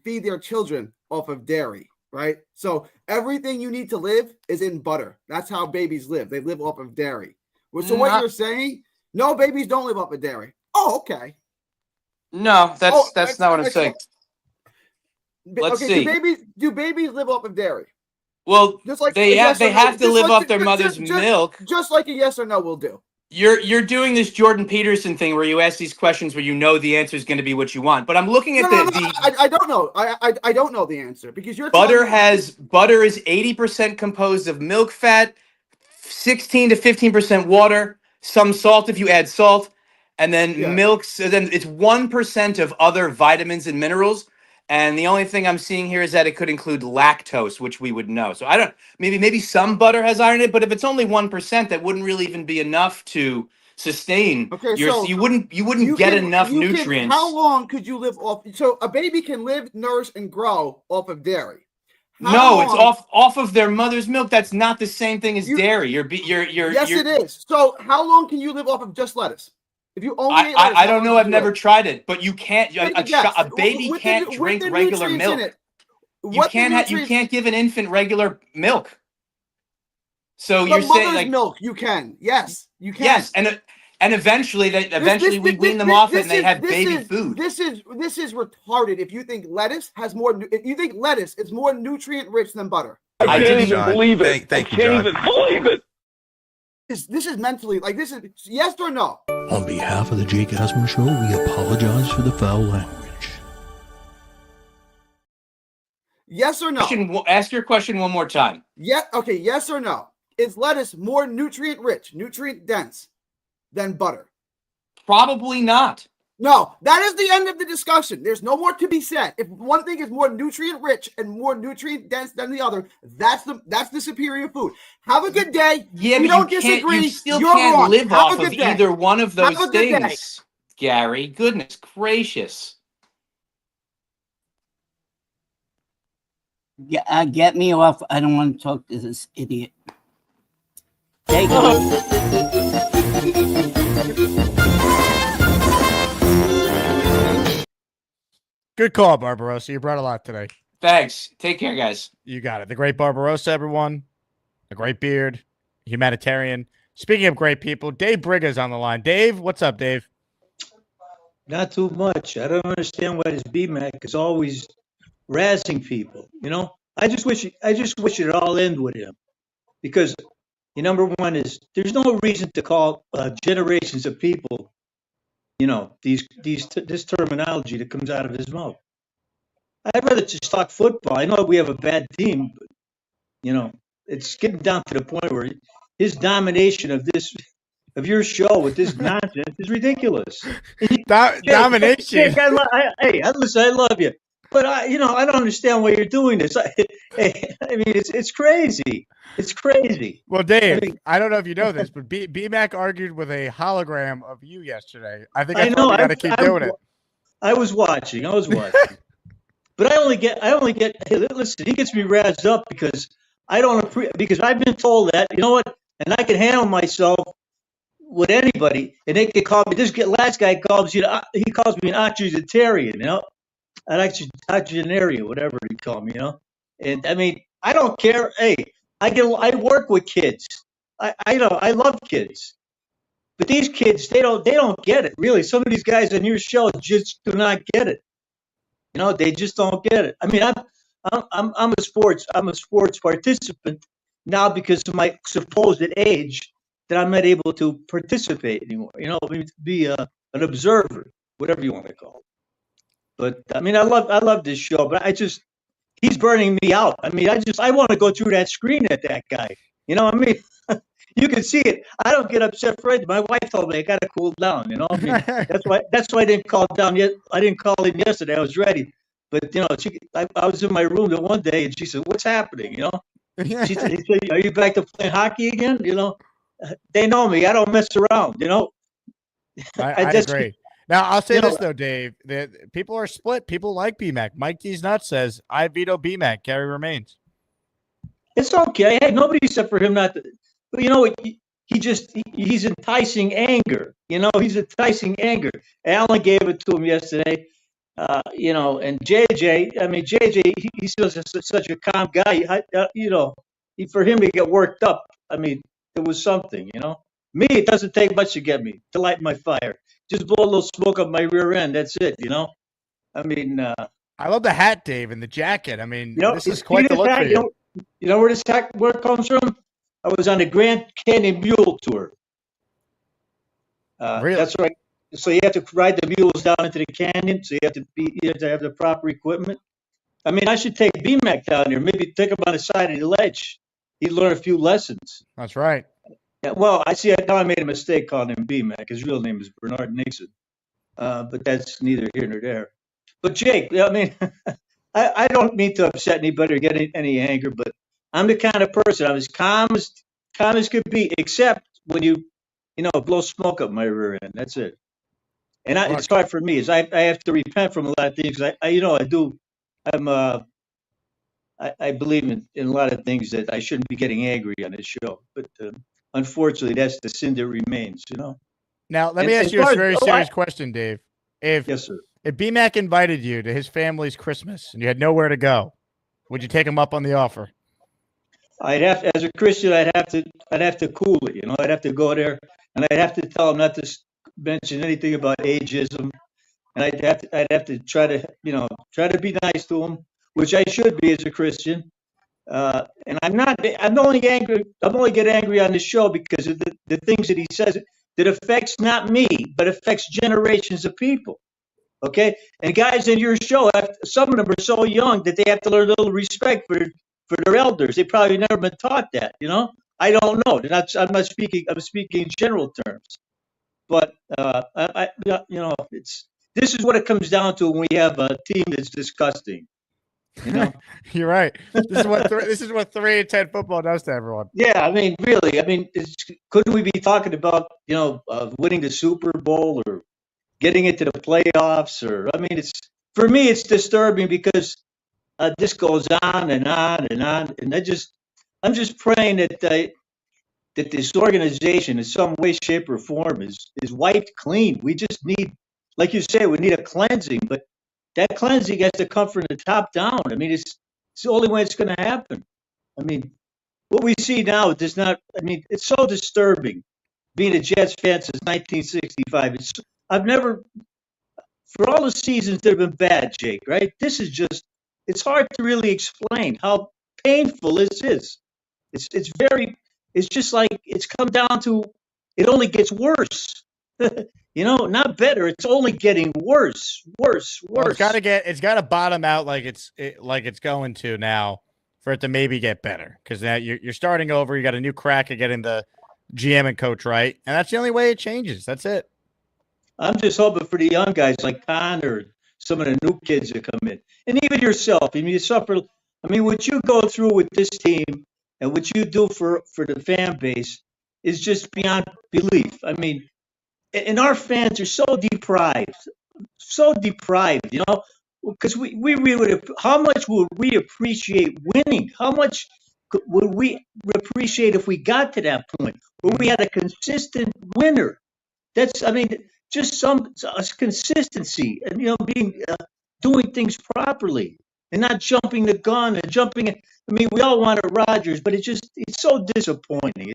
feed their children off of dairy, right? So everything you need to live is in butter. That's how babies live. They live off of dairy. So what you're saying? No, babies don't live off of dairy. Oh, okay. No, that's not what I'm saying. Let's see. Do babies live off of dairy? Well, just like they have to live off their mother's milk. Just like a yes or no will do. You're doing this Jordan Peterson thing where you ask these questions where you know the answer is going to be what you want. But I'm looking at I don't know. I don't know the answer because butter is 80% composed of milk fat, 16 to 15% water, some salt if you add salt, and then milk. So then it's 1% of other vitamins and minerals. And the only thing I'm seeing here is that it could include lactose, which we would know. So I don't. Maybe some butter has iron in it, but if it's only 1%, that wouldn't really even be enough to sustain. Okay, so you wouldn't get enough nutrients. How long could you live off? So a baby can live, nourish, and grow off of dairy. It's off of their mother's milk. That's not the same thing as dairy. Yes, it is. So how long can you live off of just lettuce? If you only ate lettuce, I don't know. I've never tried it, but you can't. A baby can't drink regular milk. You can't give an infant regular milk. So you're saying like milk? You can. Yes, you can. Yes, and eventually we wean them off it and they have baby food. This is retarded. If you think lettuce has more, if you think lettuce is more nutrient rich than butter, I can't even believe it. Thank you, I can't even believe it. This is mentally this is yes or no. On behalf of the Jake Asman Show, we apologize for the foul language. Yes or no? Ask your question one more time. Yeah. Okay. Yes or no? Is lettuce more nutrient rich, nutrient dense than butter? Probably not. No, that is the end of the discussion. There's no more to be said. If one thing is more nutrient rich and more nutrient dense than the other, that's the superior food. Have a good day. Yeah, we don't disagree. You still You're can't wrong. live Have off a good of day. either one of those Have a good day. things, Gary. Goodness gracious. Yeah, get me off. I don't want to talk to this idiot. Take Good call, Barbarossa. You brought a lot today. Thanks. Take care, guys. You got it. The great Barbarossa, everyone. A great beard. Humanitarian. Speaking of great people, Dave Brigga's on the line. Dave, what's up, Dave? Not too much. I don't understand why this BMAC is always razzing people. You know, I just wish it all end with him, because number one is there's no reason to call generations of people, this terminology that comes out of his mouth. I'd rather just talk football. I know we have a bad team, but it's getting down to the point where his domination of your show with this nonsense is ridiculous. Domination. Listen, I love you, but I don't understand why you're doing this. I mean, it's crazy. It's crazy. Well, Dave, I don't know if you know this, but BMAC argued with a hologram of you yesterday. I think I got to keep doing it. I was watching, but I only get. Hey, listen, he gets me razzed up because I don't because I've been told that, you know what, and I can handle myself with anybody, and they can call me. Last guy calls me an octogenarian, you know, an octogenarian, whatever he called me, you know. And I mean, I don't care. Hey, I work with kids. I love kids, but these kids they don't get it really. Some of these guys on your show just do not get it. You know, they just don't get it. I mean, I'm a sports participant now because of my supposed age that I'm not able to participate anymore. You know, be an observer, whatever you want to call it. But I mean, I love this show, but he's burning me out. I mean, I want to go through that screen at that guy. You know what I mean? You can see it. I don't get upset for it. My wife told me I got to cool down. You know, I mean, that's why I didn't call down yet. I didn't call in yesterday. I was ready, but you know, I was in my room the one day, and she said, "What's happening?" You know, she said, "Are you back to playing hockey again?" You know, they know me. I don't mess around. You know, I agree. Now I'll say this though, Dave. That people are split. People like BMAC. Mike D's Nuts says, "I veto BMAC. Gary remains." It's okay. Hey, nobody except for him not to. But you know what? He's enticing anger. You know, he's enticing anger. Alan gave it to him yesterday. You know, and JJ. I mean, JJ. He's such a calm guy. You know, for him to get worked up. I mean, it was something. You know, me. It doesn't take much to get me to light my fire. Just blow a little smoke up my rear end. That's it. You know. I mean. I love the hat, Dave, and the jacket. I mean, you know, this is quite the look for you. You know where this hat where it comes from? I was on the Grand Canyon Mule Tour. Really? That's right. So you have to ride the mules down into the canyon. So you have to have the proper equipment. I mean, I should take BMAC down there. Maybe take him on the side of the ledge. He'd learn a few lessons. That's right. Yeah, well, I see. Now I made a mistake calling him BMAC. His real name is Bernard Nixon. But that's neither here nor there. But Jake, I mean, I don't mean to upset anybody or get any anger, but I'm the kind of person, I'm as calm as could be, except when you blow smoke up my rear end. That's it. And it's hard for me. I have to repent from a lot of things. I believe in a lot of things that I shouldn't be getting angry on this show. But unfortunately, that's the sin that remains, you know. Now, let me ask you a very serious question, Dave. Yes, sir. If BMAC invited you to his family's Christmas and you had nowhere to go, would you take him up on the offer? As a Christian, I'd have to cool it. You know, I'd have to go there and I'd have to tell him not to mention anything about ageism, and I'd have to try to be nice to him, which I should be as a Christian. And I'm only get angry on the show because of the things that he says that affects not me, but affects generations of people. Okay, and guys in your show, some of them are so young that they have to learn a little respect for their elders. They probably never been taught that. You know, I don't know. I'm not speaking. I'm speaking in general terms. But this is what it comes down to when we have a team that's disgusting. You know, you're right. This is what 3-10 football does to everyone. Yeah, I mean, really. I mean, couldn't we be talking about winning the Super Bowl or getting into the playoffs? Or I mean, for me, it's disturbing because this goes on and on and on, and I'm just praying that this organization in some way, shape, or form is wiped clean. We just need, like you say, we need a cleansing, but that cleansing has to come from the top down. I mean, it's the only way it's going to happen. I mean, what we see now does not. I mean, it's so disturbing. Being a Jets fan since 1965, I've never, for all the seasons that have been bad, Jake. Right? This is just. It's hard to really explain how painful this is. It's very. It's just like it's come down to it only gets worse. You know, not better. It's only getting worse. Well, it's got to bottom out like it's going to now for it to maybe get better, because now you're starting over. You got a new crack at getting the GM and coach right, and that's the only way it changes. That's it. I'm just hoping for the young guys like Connor, some of the new kids that come in, and even yourself. I mean, you suffer. I mean, what you go through with this team and what you do for the fan base is just beyond belief. I mean, and our fans are so deprived, you know, because we really would. How much would we appreciate winning? How much would we appreciate if we got to that point where we had a consistent winner? Just some consistency and being doing things properly and not jumping the gun and jumping. We all wanted Rodgers, but it's so disappointing.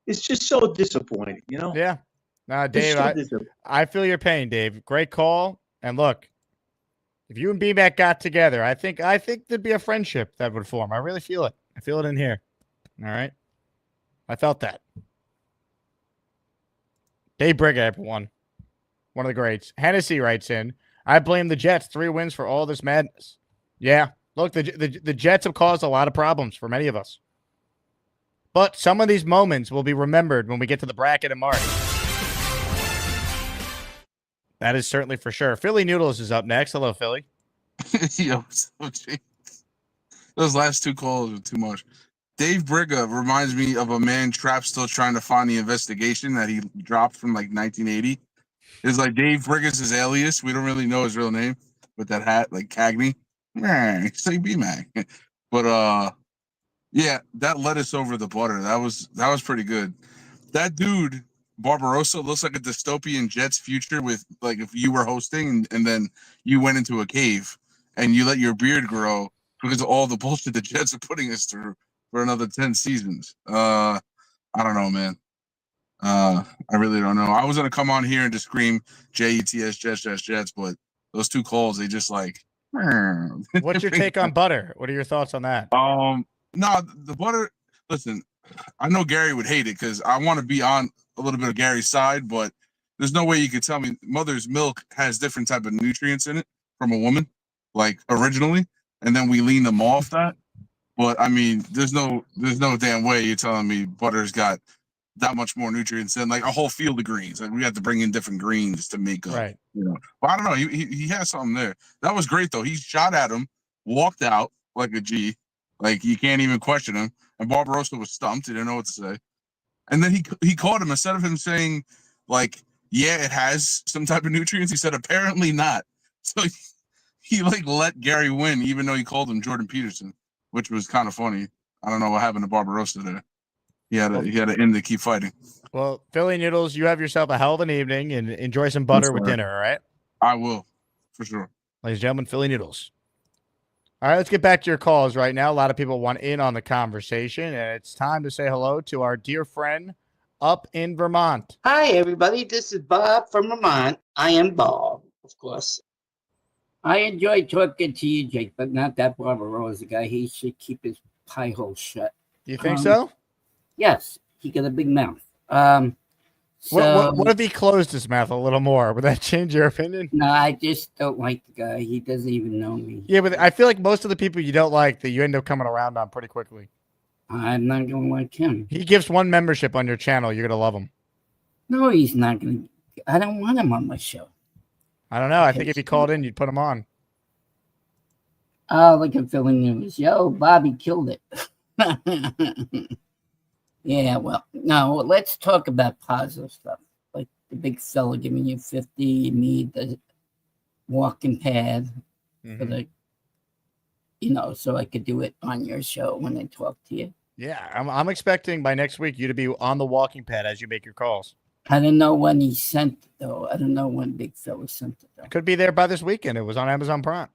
It's just so disappointing, Yeah. No, Dave, so I feel your pain, Dave. Great call. And look, if you and B-Mac got together, I think there'd be a friendship that would form. I really feel it. I feel it in here. All right. I felt that. Dave Brigga, everyone. One of the greats. Hennessy writes in, I blame the Jets. 3 wins for all this madness. Yeah. Look, the Jets have caused a lot of problems for many of us. But some of these moments will be remembered when we get to the bracket in March. That is certainly for sure. Philly Noodles is up next. Hello, Philly. Yo, those last 2 calls are too much. Dave Brigga reminds me of a man trapped still trying to find the investigation that he dropped from like 1980. It's like Dave Brigga's his alias. We don't really know his real name with that hat, like Cagney. Say B-Mac. But yeah, that lettuce over the butter. That was pretty good. That dude Barbarossa looks like a dystopian Jets future with like if you were hosting and then you went into a cave and you let your beard grow because of all the bullshit the Jets are putting us through for another 10 seasons. I don't know, man. I really don't know. I was gonna come on here and just scream Jets, Jets, but those 2 calls, they just like. What's your take on butter? What are your thoughts on that? No, the butter. Listen, I know Gary would hate it because I want to be on a little bit of Gary's side, but there's no way you could tell me mother's milk has different type of nutrients in it from a woman, like originally, and then we lean them off that. But I mean, there's no damn way you're telling me butter's got that much more nutrients than like a whole field of greens. Like we have to bring in different greens to make up. Right. But I don't know. He has something there. That was great though. He shot at him, walked out like a G. Like you can't even question him. And Barbarossa was stumped. He didn't know what to say. And then he caught him instead of him saying like, yeah, it has some type of nutrients. He said apparently not. So he like let Gary win, even though he called him Jordan Peterson, which was kind of funny. I don't know what happened to Barbarossa there. He had to end to keep fighting. Well, Philly Noodles, you have yourself a hell of an evening and enjoy some butter with dinner, all right? I will, for sure. Ladies and gentlemen, Philly Noodles. All right, let's get back to your calls right now. A lot of people want in on the conversation, and it's time to say hello to our dear friend up in Vermont. Hi, everybody. This is Bob from Vermont. I am Bob, of course. I enjoy talking to you, Jake, but not that Barbarossa guy. He should keep his pie hole shut. You think so? Yes, he got a big mouth. What if he closed his mouth a little more? Would that change your opinion? No, I just don't like the guy. He doesn't even know me. Yeah, but I feel like most of the people you don't like that you end up coming around on pretty quickly. I'm not going to like him. He gives 1 membership on your channel. You're going to love him. No, he's not going to. I don't want him on my show. I don't know. I think if he called in, you'd put him on. Oh, look at Philly News. Yo, Bobby killed it. Yeah, well, no, let's talk about positive stuff. Like the big fella giving you 50, me the walking pad for the, so I could do it on your show when I talk to you. Yeah, I'm expecting by next week you to be on the walking pad as you make your calls. I don't know when he sent it, though. I don't know when big fella sent it, though. Could be there by this weekend. It was on Amazon Prime.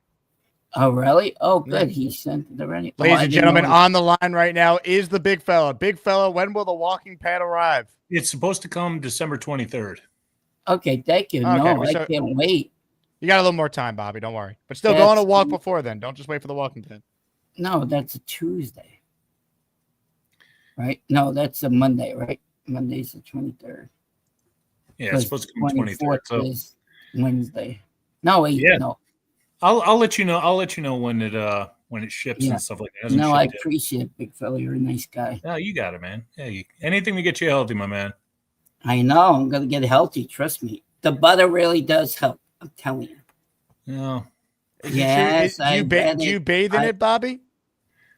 Oh, really? Oh, good. He sent it already. Ladies and gentlemen, on the line right now is the big fella. Big fella, when will the walking pad arrive? It's supposed to come December 23rd. Okay, thank you. No, I can't wait. You got a little more time, Bobby. Don't worry. But still, go on a walk before then. Don't just wait for the walking pad. No, that's a Tuesday. Right? No, that's a Monday, right? Monday's the 23rd. Yeah, it's supposed to come 23rd. So is Wednesday. No, wait, no. I'll let you know. I'll let you know when it ships and stuff like that. No, I appreciate it, big fella. You're a nice guy. No, you got it, man. Yeah, anything to get you healthy, my man. I know. I'm gonna get healthy. Trust me. The butter really does help. I'm telling you. No. Yes. Do you bathe in it, Bobby?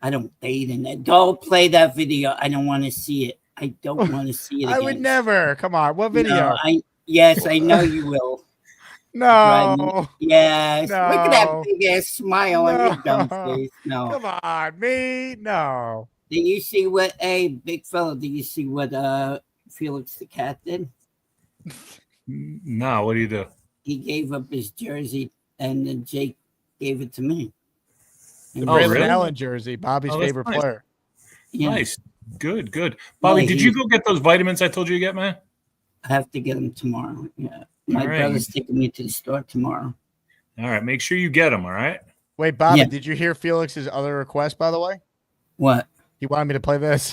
I don't bathe in it. Don't play that video. I don't want to see it. I don't want to see it again. I would never. Come on. What video? No, yes, I know you will. No. Yes. No. Look at that big ass smile on your dumb face. No. Come on, me? No. Did you see what? Hey, big fella, did you see what Felix the cat did? No, what do you do? He gave up his jersey, and then Jake gave it to me. The Oh, Braylon really? Allen jersey, Bobby's Oh, that's favorite nice. player. Yeah. Nice. Good, good. Bobby, Yeah, did you go get those vitamins I told you to get, man? I have to get them tomorrow. Yeah, my All right. brother's taking me to the store tomorrow. All right, make sure you get them, all right? Wait, Bobby, Yeah. did you hear Felix's other request, by the way? What? He wanted me to play this.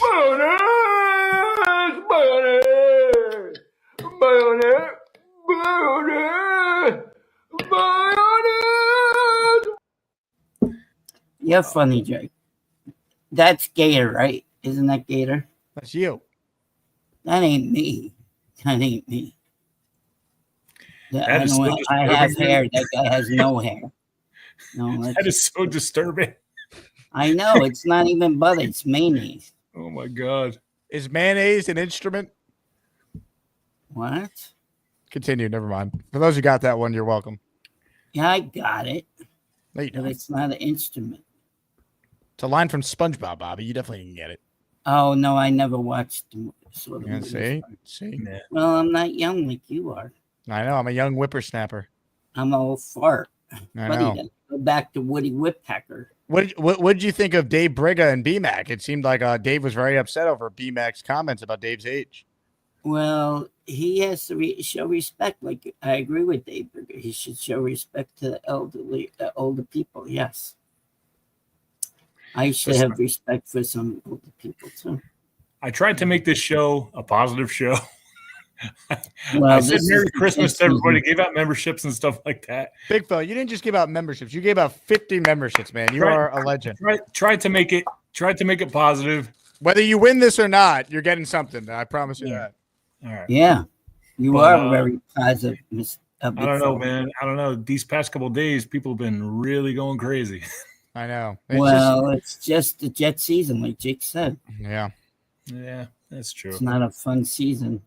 You're funny, Jake. That's Gator, right? Isn't that Gator? That's you. That ain't me. That ain't me. That I, is know so I disturbing, have dude. hair. That guy has no hair. No, That is so disturbing. I know. It's not even butter. It's mayonnaise. Oh my god. Is mayonnaise an instrument? What? Continue. Never mind. For those who got that one, you're welcome. Yeah, I got it. No, you But don't. it's not an instrument. It's a line from SpongeBob, Bobby. You definitely can get it. Oh, no, I never watched the sort of Yeah, movies. see. Yeah. Well, I'm not young like you are. I know. I'm a young whippersnapper. I'm an old fart. I Buddy, know. then go back to Woody Woodpecker. What did you think of Dave Briga and BMAC? It seemed like Dave was very upset over BMAC's comments about Dave's age. Well, he has to show respect. Like, I agree with Dave Berger. He should show respect to the elderly, older people. Yes. I should have respect for some older people, too. I tried to make this show a positive show. Well, I said this Merry is- Christmas to everybody, gave out memberships and stuff like that. Big fella, you didn't just give out memberships. You gave out 50 memberships, man. You are a legend. Tried to make it positive. Whether you win this or not, you're getting something. I promise you that. All right. Yeah. You But, are very positive. I don't know, man. I don't know. These past couple of days, people have been really going crazy. I know. It's just the Jet season, like Jake said. Yeah. Yeah, that's true. It's not a fun season.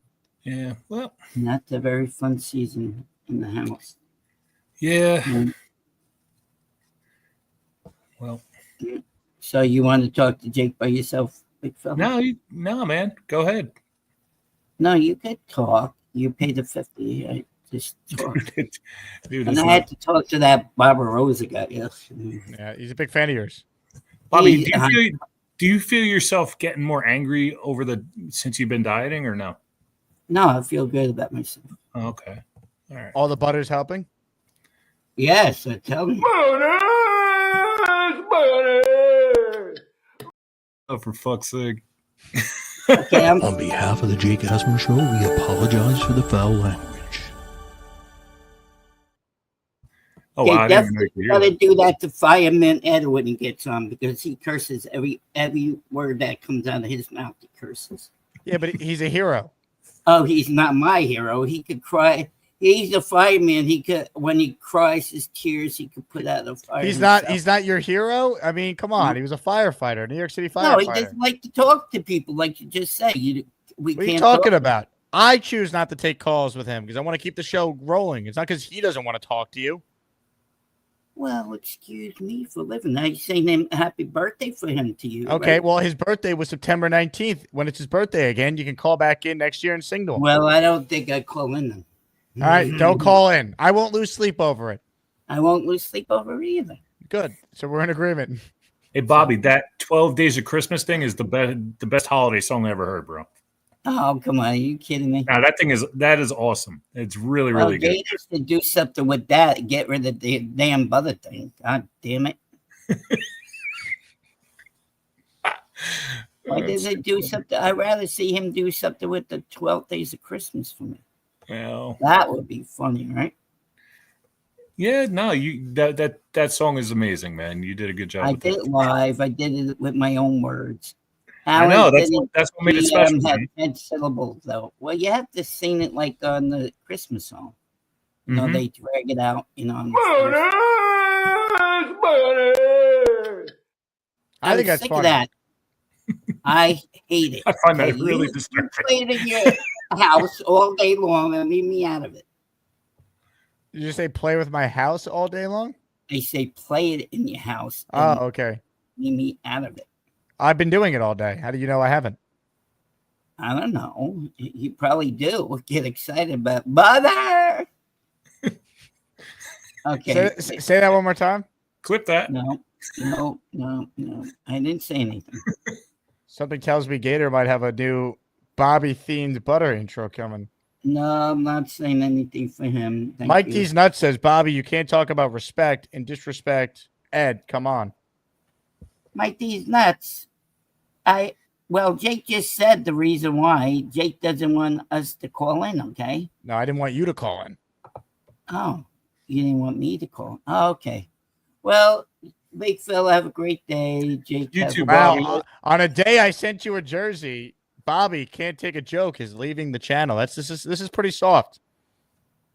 Yeah, well. Not a very fun season in the house. Yeah. Mm. Well. So you want to talk to Jake by yourself, big fella? No, man. Go ahead. No, you could talk. You pay the 50. I just talk. Dude, And I had to talk to that Barbarossa guy. Yes. Yeah, he's a big fan of yours. Bobby, do you feel yourself getting more angry since you've been dieting or no? No, I feel good about myself. Oh, okay. All right. All the butter's helping? Yes, I tell you. Oh, for fuck's sake. On behalf of the Jake Asman Show, we apologize for the foul language. Oh, They wow, I didn't even know definitely you could got to hear that. do that to Fireman Ed when he gets on because he curses every word that comes out of his mouth. He curses. Yeah, but he's a hero. Oh, he's not my hero. He could cry. He's a fireman. He could, when he cries his tears, he could put out a fire. He's himself. not your hero. I mean, come on. He was a firefighter, New York City firefighter. No, he doesn't like to talk to people, like you just say. We What are can't you talking talk. about? I choose not to take calls with him because I want to keep the show rolling. It's not because he doesn't want to talk to you. Well, excuse me for living. I saying him happy birthday for him to you. Okay, right? well, his birthday was September 19th. When it's his birthday again, you can call back in next year and sing to him. Well, I don't think I call in then. All right, don't call in. I won't lose sleep over it. I won't lose sleep over it either. Good. So we're in agreement. Hey, Bobby, that 12 Days of Christmas thing is the best holiday song I ever heard, bro. Oh, come on. Are you kidding me? Now, that is awesome. It's really, really good. They used to do something with that. Get rid of the damn butter thing. God damn it. Why did they do something? I'd rather see him do something with the 12 Days of Christmas for me. Well, that would be funny, right? Yeah, no, that song is amazing, man. You did a good job. I with did that. it live. I did it with my own words. I know, Alan that's didn't- what made it he, special, Had man. 10 syllables though. Well, you have to sing it like on the Christmas song. You know, Mhm. they drag it out. You know. On the I think I'm that's sick funny. of that. I hate it. I find that Okay, really you disturbing. play it in your house all day long and leave me out of it. Did you say play with my house all day long? I say play it in your house. Oh, and okay. leave me out of it. I've been doing it all day. How do you know I haven't? I don't know. You probably do. Get excited about mother. Okay. Say that one more time. Clip that. No. I didn't say anything. Something tells me Gator might have a new Bobby themed butter intro coming. No, I'm not saying anything for him. Thank Mike you. D's Nuts says, Bobby, you can't talk about respect and disrespect Ed. Come on. Mike D's Nuts. Well, Jake just said the reason why. Jake doesn't want us to call in, okay? No, I didn't want you to call in. Oh, you didn't want me to call. Oh, okay. Well, big fella, have a great day. Jake, You have too, a Bobby. great- On a day I sent you a jersey, Bobby can't take a joke is leaving the channel. This is pretty soft.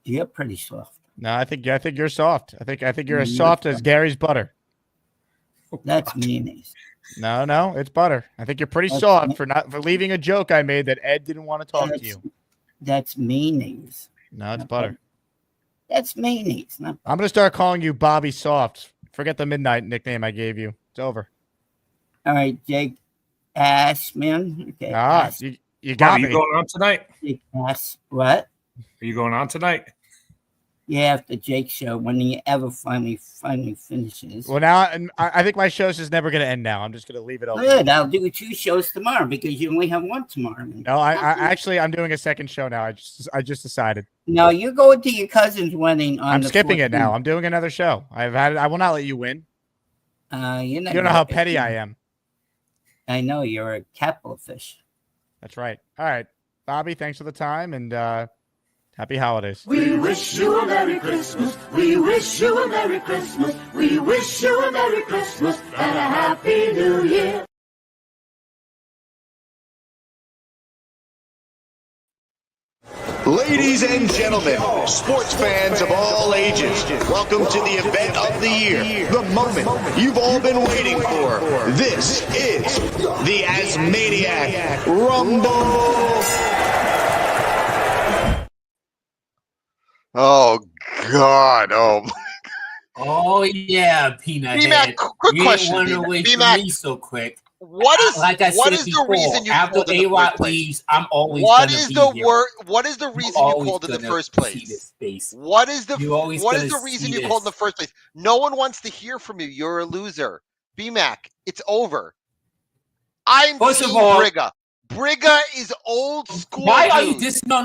You're pretty soft. No, I think you're soft. I think you're as soft as Gary's butter. That's mayonnaise. No, it's butter. I think you're pretty That's soft for leaving a joke I made that Ed didn't want to talk to you. That's mayonnaise. No, it's butter. That's mayonnaise. Not I'm gonna start calling you Bobby Soft. Forget the midnight nickname I gave you. It's over. All right, Jake Asman. Okay. You got me. me. You going on tonight? Jake what? Are you going on tonight? Yeah, after Jake's show, when he ever finally finishes. Well, now I think my show's just never gonna end. Now I'm just gonna leave it open. Good. I'll do 2 shows tomorrow because you only have 1 tomorrow. No, I'm doing a second show now. I just decided. No, you're going to your cousin's wedding on I'm the skipping it now. 14th. I'm doing another show. I will not let you win. You don't know how petty I am. I know you're a capital fish. That's right. All right, Bobby. Thanks for the time and happy holidays. We wish you a Merry Christmas. We wish you a Merry Christmas. We wish you a Merry Christmas and a Happy New Year. Ladies and gentlemen, sports fans of all ages, welcome to the event of the year, the moment you've all been waiting for. This is the Asmaniac Rumble. Oh, God. Oh, Oh yeah, Peanut B-Mac, Head. quick You question, didn't B-Mac. run away B-Mac, from me so quick. What is Like I what said is before, the reason you after called in the A-Rod first place? leaves, I'm always What gonna is be the here. word? What is the reason you always called in the gonna first see place? this face. What is the You always what is gonna the reason see you called in the this. first place? No one wants to hear from you. You're a loser. B-Mac, it's over. I'm First of Team all- Brigga. Brigga is old school. Why are you dude. this? No,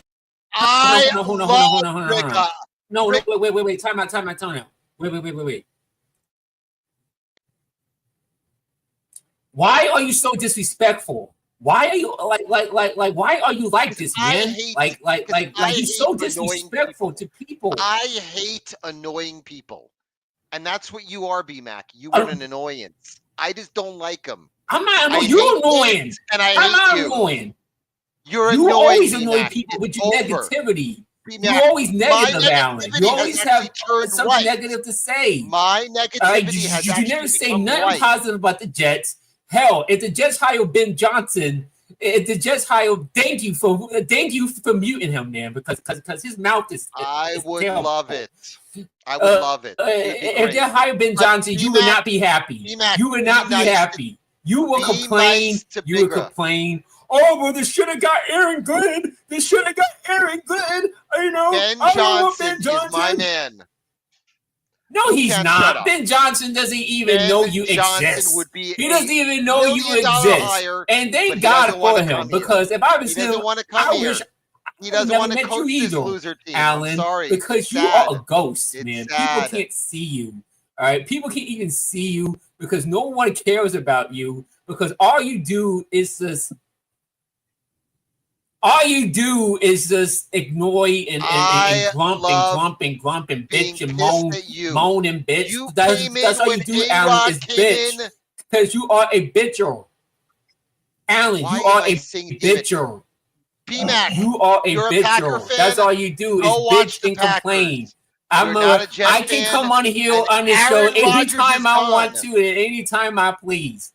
I hold on. love Brigga. No, wait. Time out. Wait. Why are you so disrespectful? Why are you like? Why are you like this, man? He's so disrespectful to people. I hate annoying people, and that's what you are, B-Mac. You are an annoyance. I just don't like them. I'm not. I You're hate annoying, kids, and I I'm hate not you. annoying. You're You annoying. always annoy B-Mac. people with It's your over. negativity. B-Mac, You're always my negative, Alan. negativity You has always actually have turned something right. negative to say. My negativity has You actually never say become nothing right. positive about the Jets. Hell, if the Jets hire Ben Johnson, thank you for muting him, man, because his mouth is. I would terrible. love it. I would love it. It'd be If great. they hire Ben Johnson, you would not be happy. B-Mac, You would not be nice happy. You will be complain. nice to You would Bigger. complain. Oh, well, they should have got Aaron Glenn. They should have got Aaron Glenn. You know, Ben I don't want Johnson is my man. No, You he's can't shut not. up. Ben Johnson doesn't even Ben know you Johnson exist. would be He doesn't even know you $1 million exist. hire, And but thank he God doesn't wanna for him, come here. because if I was He him, doesn't want to come I here. wish He I doesn't never want to met coach you this either, loser team. Alan, I'm sorry. because It's you sad. are a ghost, It's man. sad. People can't see you. All right, people can't even see you because no one cares about you, because all you do is just ignore and grump and bitch and moan and bitch. You That's came in all you when do, A-Rod Alan, is came bitch. in. Because you are a bitcher. Alan, Why you am are I a saying bitcher. B-Mac, You are a you're a Packer bitcher. fan? That's all you do is Go watch bitch the and complain. You're not a Jet I can fan, come on here and on this show Aaron Rodgers anytime is I gone. want to and anytime I please.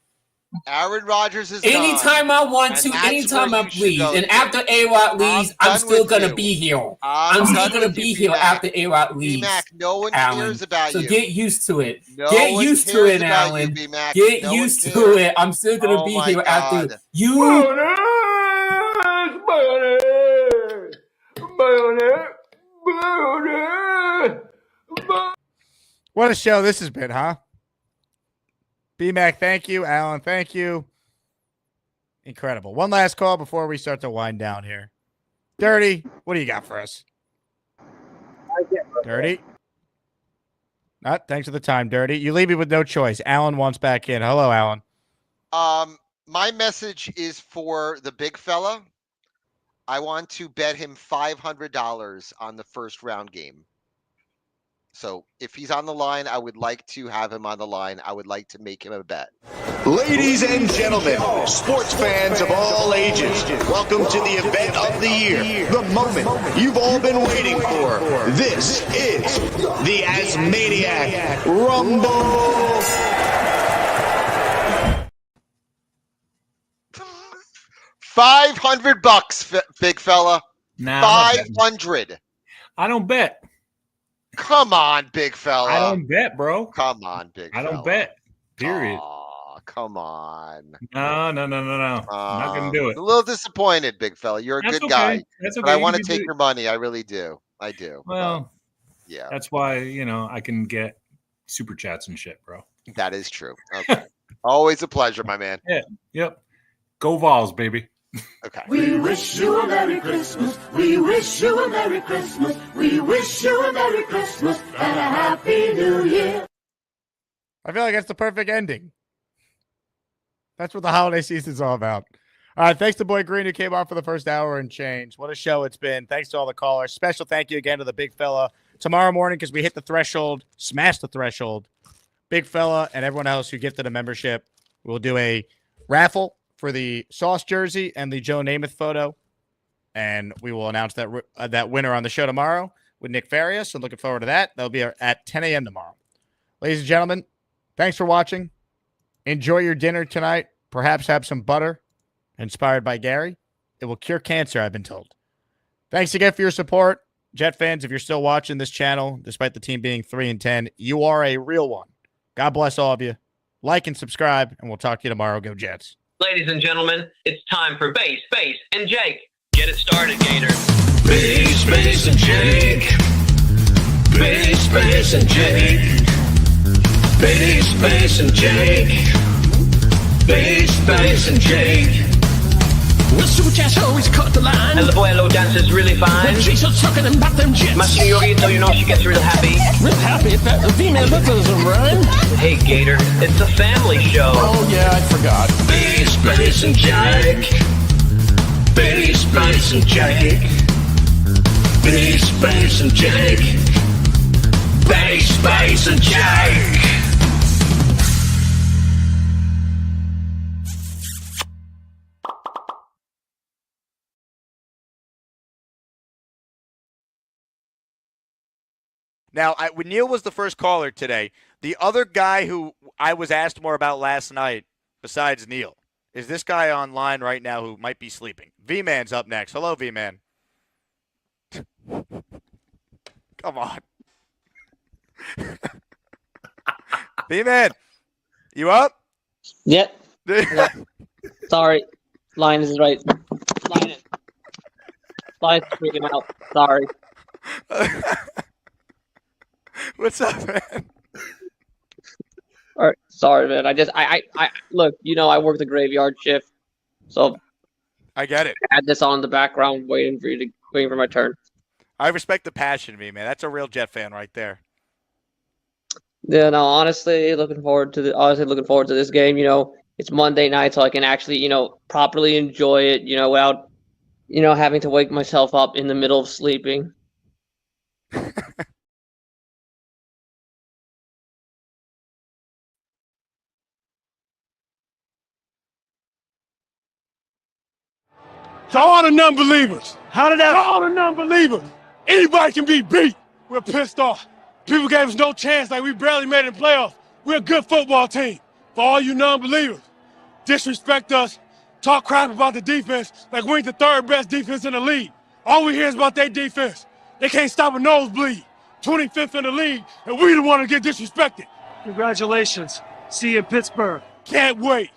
Aaron Rodgers is Anytime gone, I want to, and that's anytime where I you should please. go And to. after A-Rod leaves, I'm done still with gonna you. be here. I'm I'm still done gonna with you, be here B-Mac. after A-Rod leaves. B-Mac, no one Alan. cares about So you. get used to it. No Get one used to cares it, about you, Alan. B-Mac. Get No one used to cares. it. I'm still gonna Oh be my here after God. you. What a show this has been, huh? B-Mac, thank you. Alan, thank you. Incredible. One last call before we start to wind down here. Dirty, what do you got for us? Dirty? Not thanks for the time, Dirty. You leave me with no choice. Alan wants back in. Hello, Alan. My message is for the big fella. I want to bet him $500 on the first round game. So if he's on the line, I would like to have him on the line. I would like to make him a bet. Ladies and gentlemen, sports fans of all ages, welcome to the event of the year, the moment you've all been waiting for. This is the Asmaniac Rumble. $500, big fella. Nah, 500. I don't bet. Come on, big fella. I don't bet, bro. Come on, big fella. I don't bet. Period. Aw, come on. No. I'm not gonna do it. A little disappointed, big fella. You're a That's good okay. guy. That's But okay. I You want to can take do- your money. I really do. I do. Well, yeah. That's why I can get super chats and shit, bro. That is true. Okay. Always a pleasure, my man. Yeah. Yep. Go Vols, baby. Okay. We wish you a Merry Christmas. We wish you a Merry Christmas. We wish you a Merry Christmas and a Happy New Year. I feel like that's the perfect ending. That's what the holiday season's all about. All right, thanks to Boy Green who came on for the first hour and change. What a show it's been. Thanks to all the callers. Special thank you again to the big fella. Tomorrow morning, because we hit the threshold, smashed the threshold, big fella and everyone else who gifted a membership, we'll do a raffle for the Sauce jersey and the Joe Namath photo. And we will announce that winner on the show tomorrow with Nick Farias. So looking forward to that. That'll be at 10 a.m. tomorrow. Ladies and gentlemen, thanks for watching. Enjoy your dinner tonight. Perhaps have some butter inspired by Gary. It will cure cancer, I've been told. Thanks again for your support. Jet fans, if you're still watching this channel, despite the team being 3-10, you are a real one. God bless all of you. Like and subscribe, and we'll talk to you tomorrow. Go Jets. Ladies and gentlemen, it's time for Bass, and Jake. Get it started, Gator. Bass, and Jake. Bass, and Jake. Bass, and Jake. Bass, and Jake. The super chat always cut the line. And the Boylo dances really fine. When she's so tucking and back them jets. My senorita, you know she gets real happy. Real happy that the female that doesn't rhyme. Hey, Gator, it's a family show. Oh, yeah, I forgot. Bass, and Jake. Bass, and Jake. Bass, and Jake. Bass, and Jake. Now, when Neil was the first caller today, the other guy who I was asked more about last night, besides Neil, is this guy online right now who might be sleeping. V-Man's up next. Hello, V-Man. Come on. V-Man, you up? Yep. Sorry. Line is right. Line's freaking out. Sorry. What's up, man? All right, sorry, man. I look. I work the graveyard shift, so I get it. I had this on in the background, waiting for my turn. I respect the passion, V-Man. That's a real Jet fan right there. Yeah, no, honestly, looking forward to this game. It's Monday night, so I can actually, properly enjoy it. Without, having to wake myself up in the middle of sleeping. To all the non-believers. How did that? To all the non-believers. Anybody can be beat. We're pissed off. People gave us no chance, like we barely made it in playoffs. We're a good football team. For all you non-believers, disrespect us, talk crap about the defense like we ain't the third best defense in the league. All we hear is about their defense. They can't stop a nosebleed. 25th in the league, and we the one to get disrespected. Congratulations. See you in Pittsburgh. Can't wait.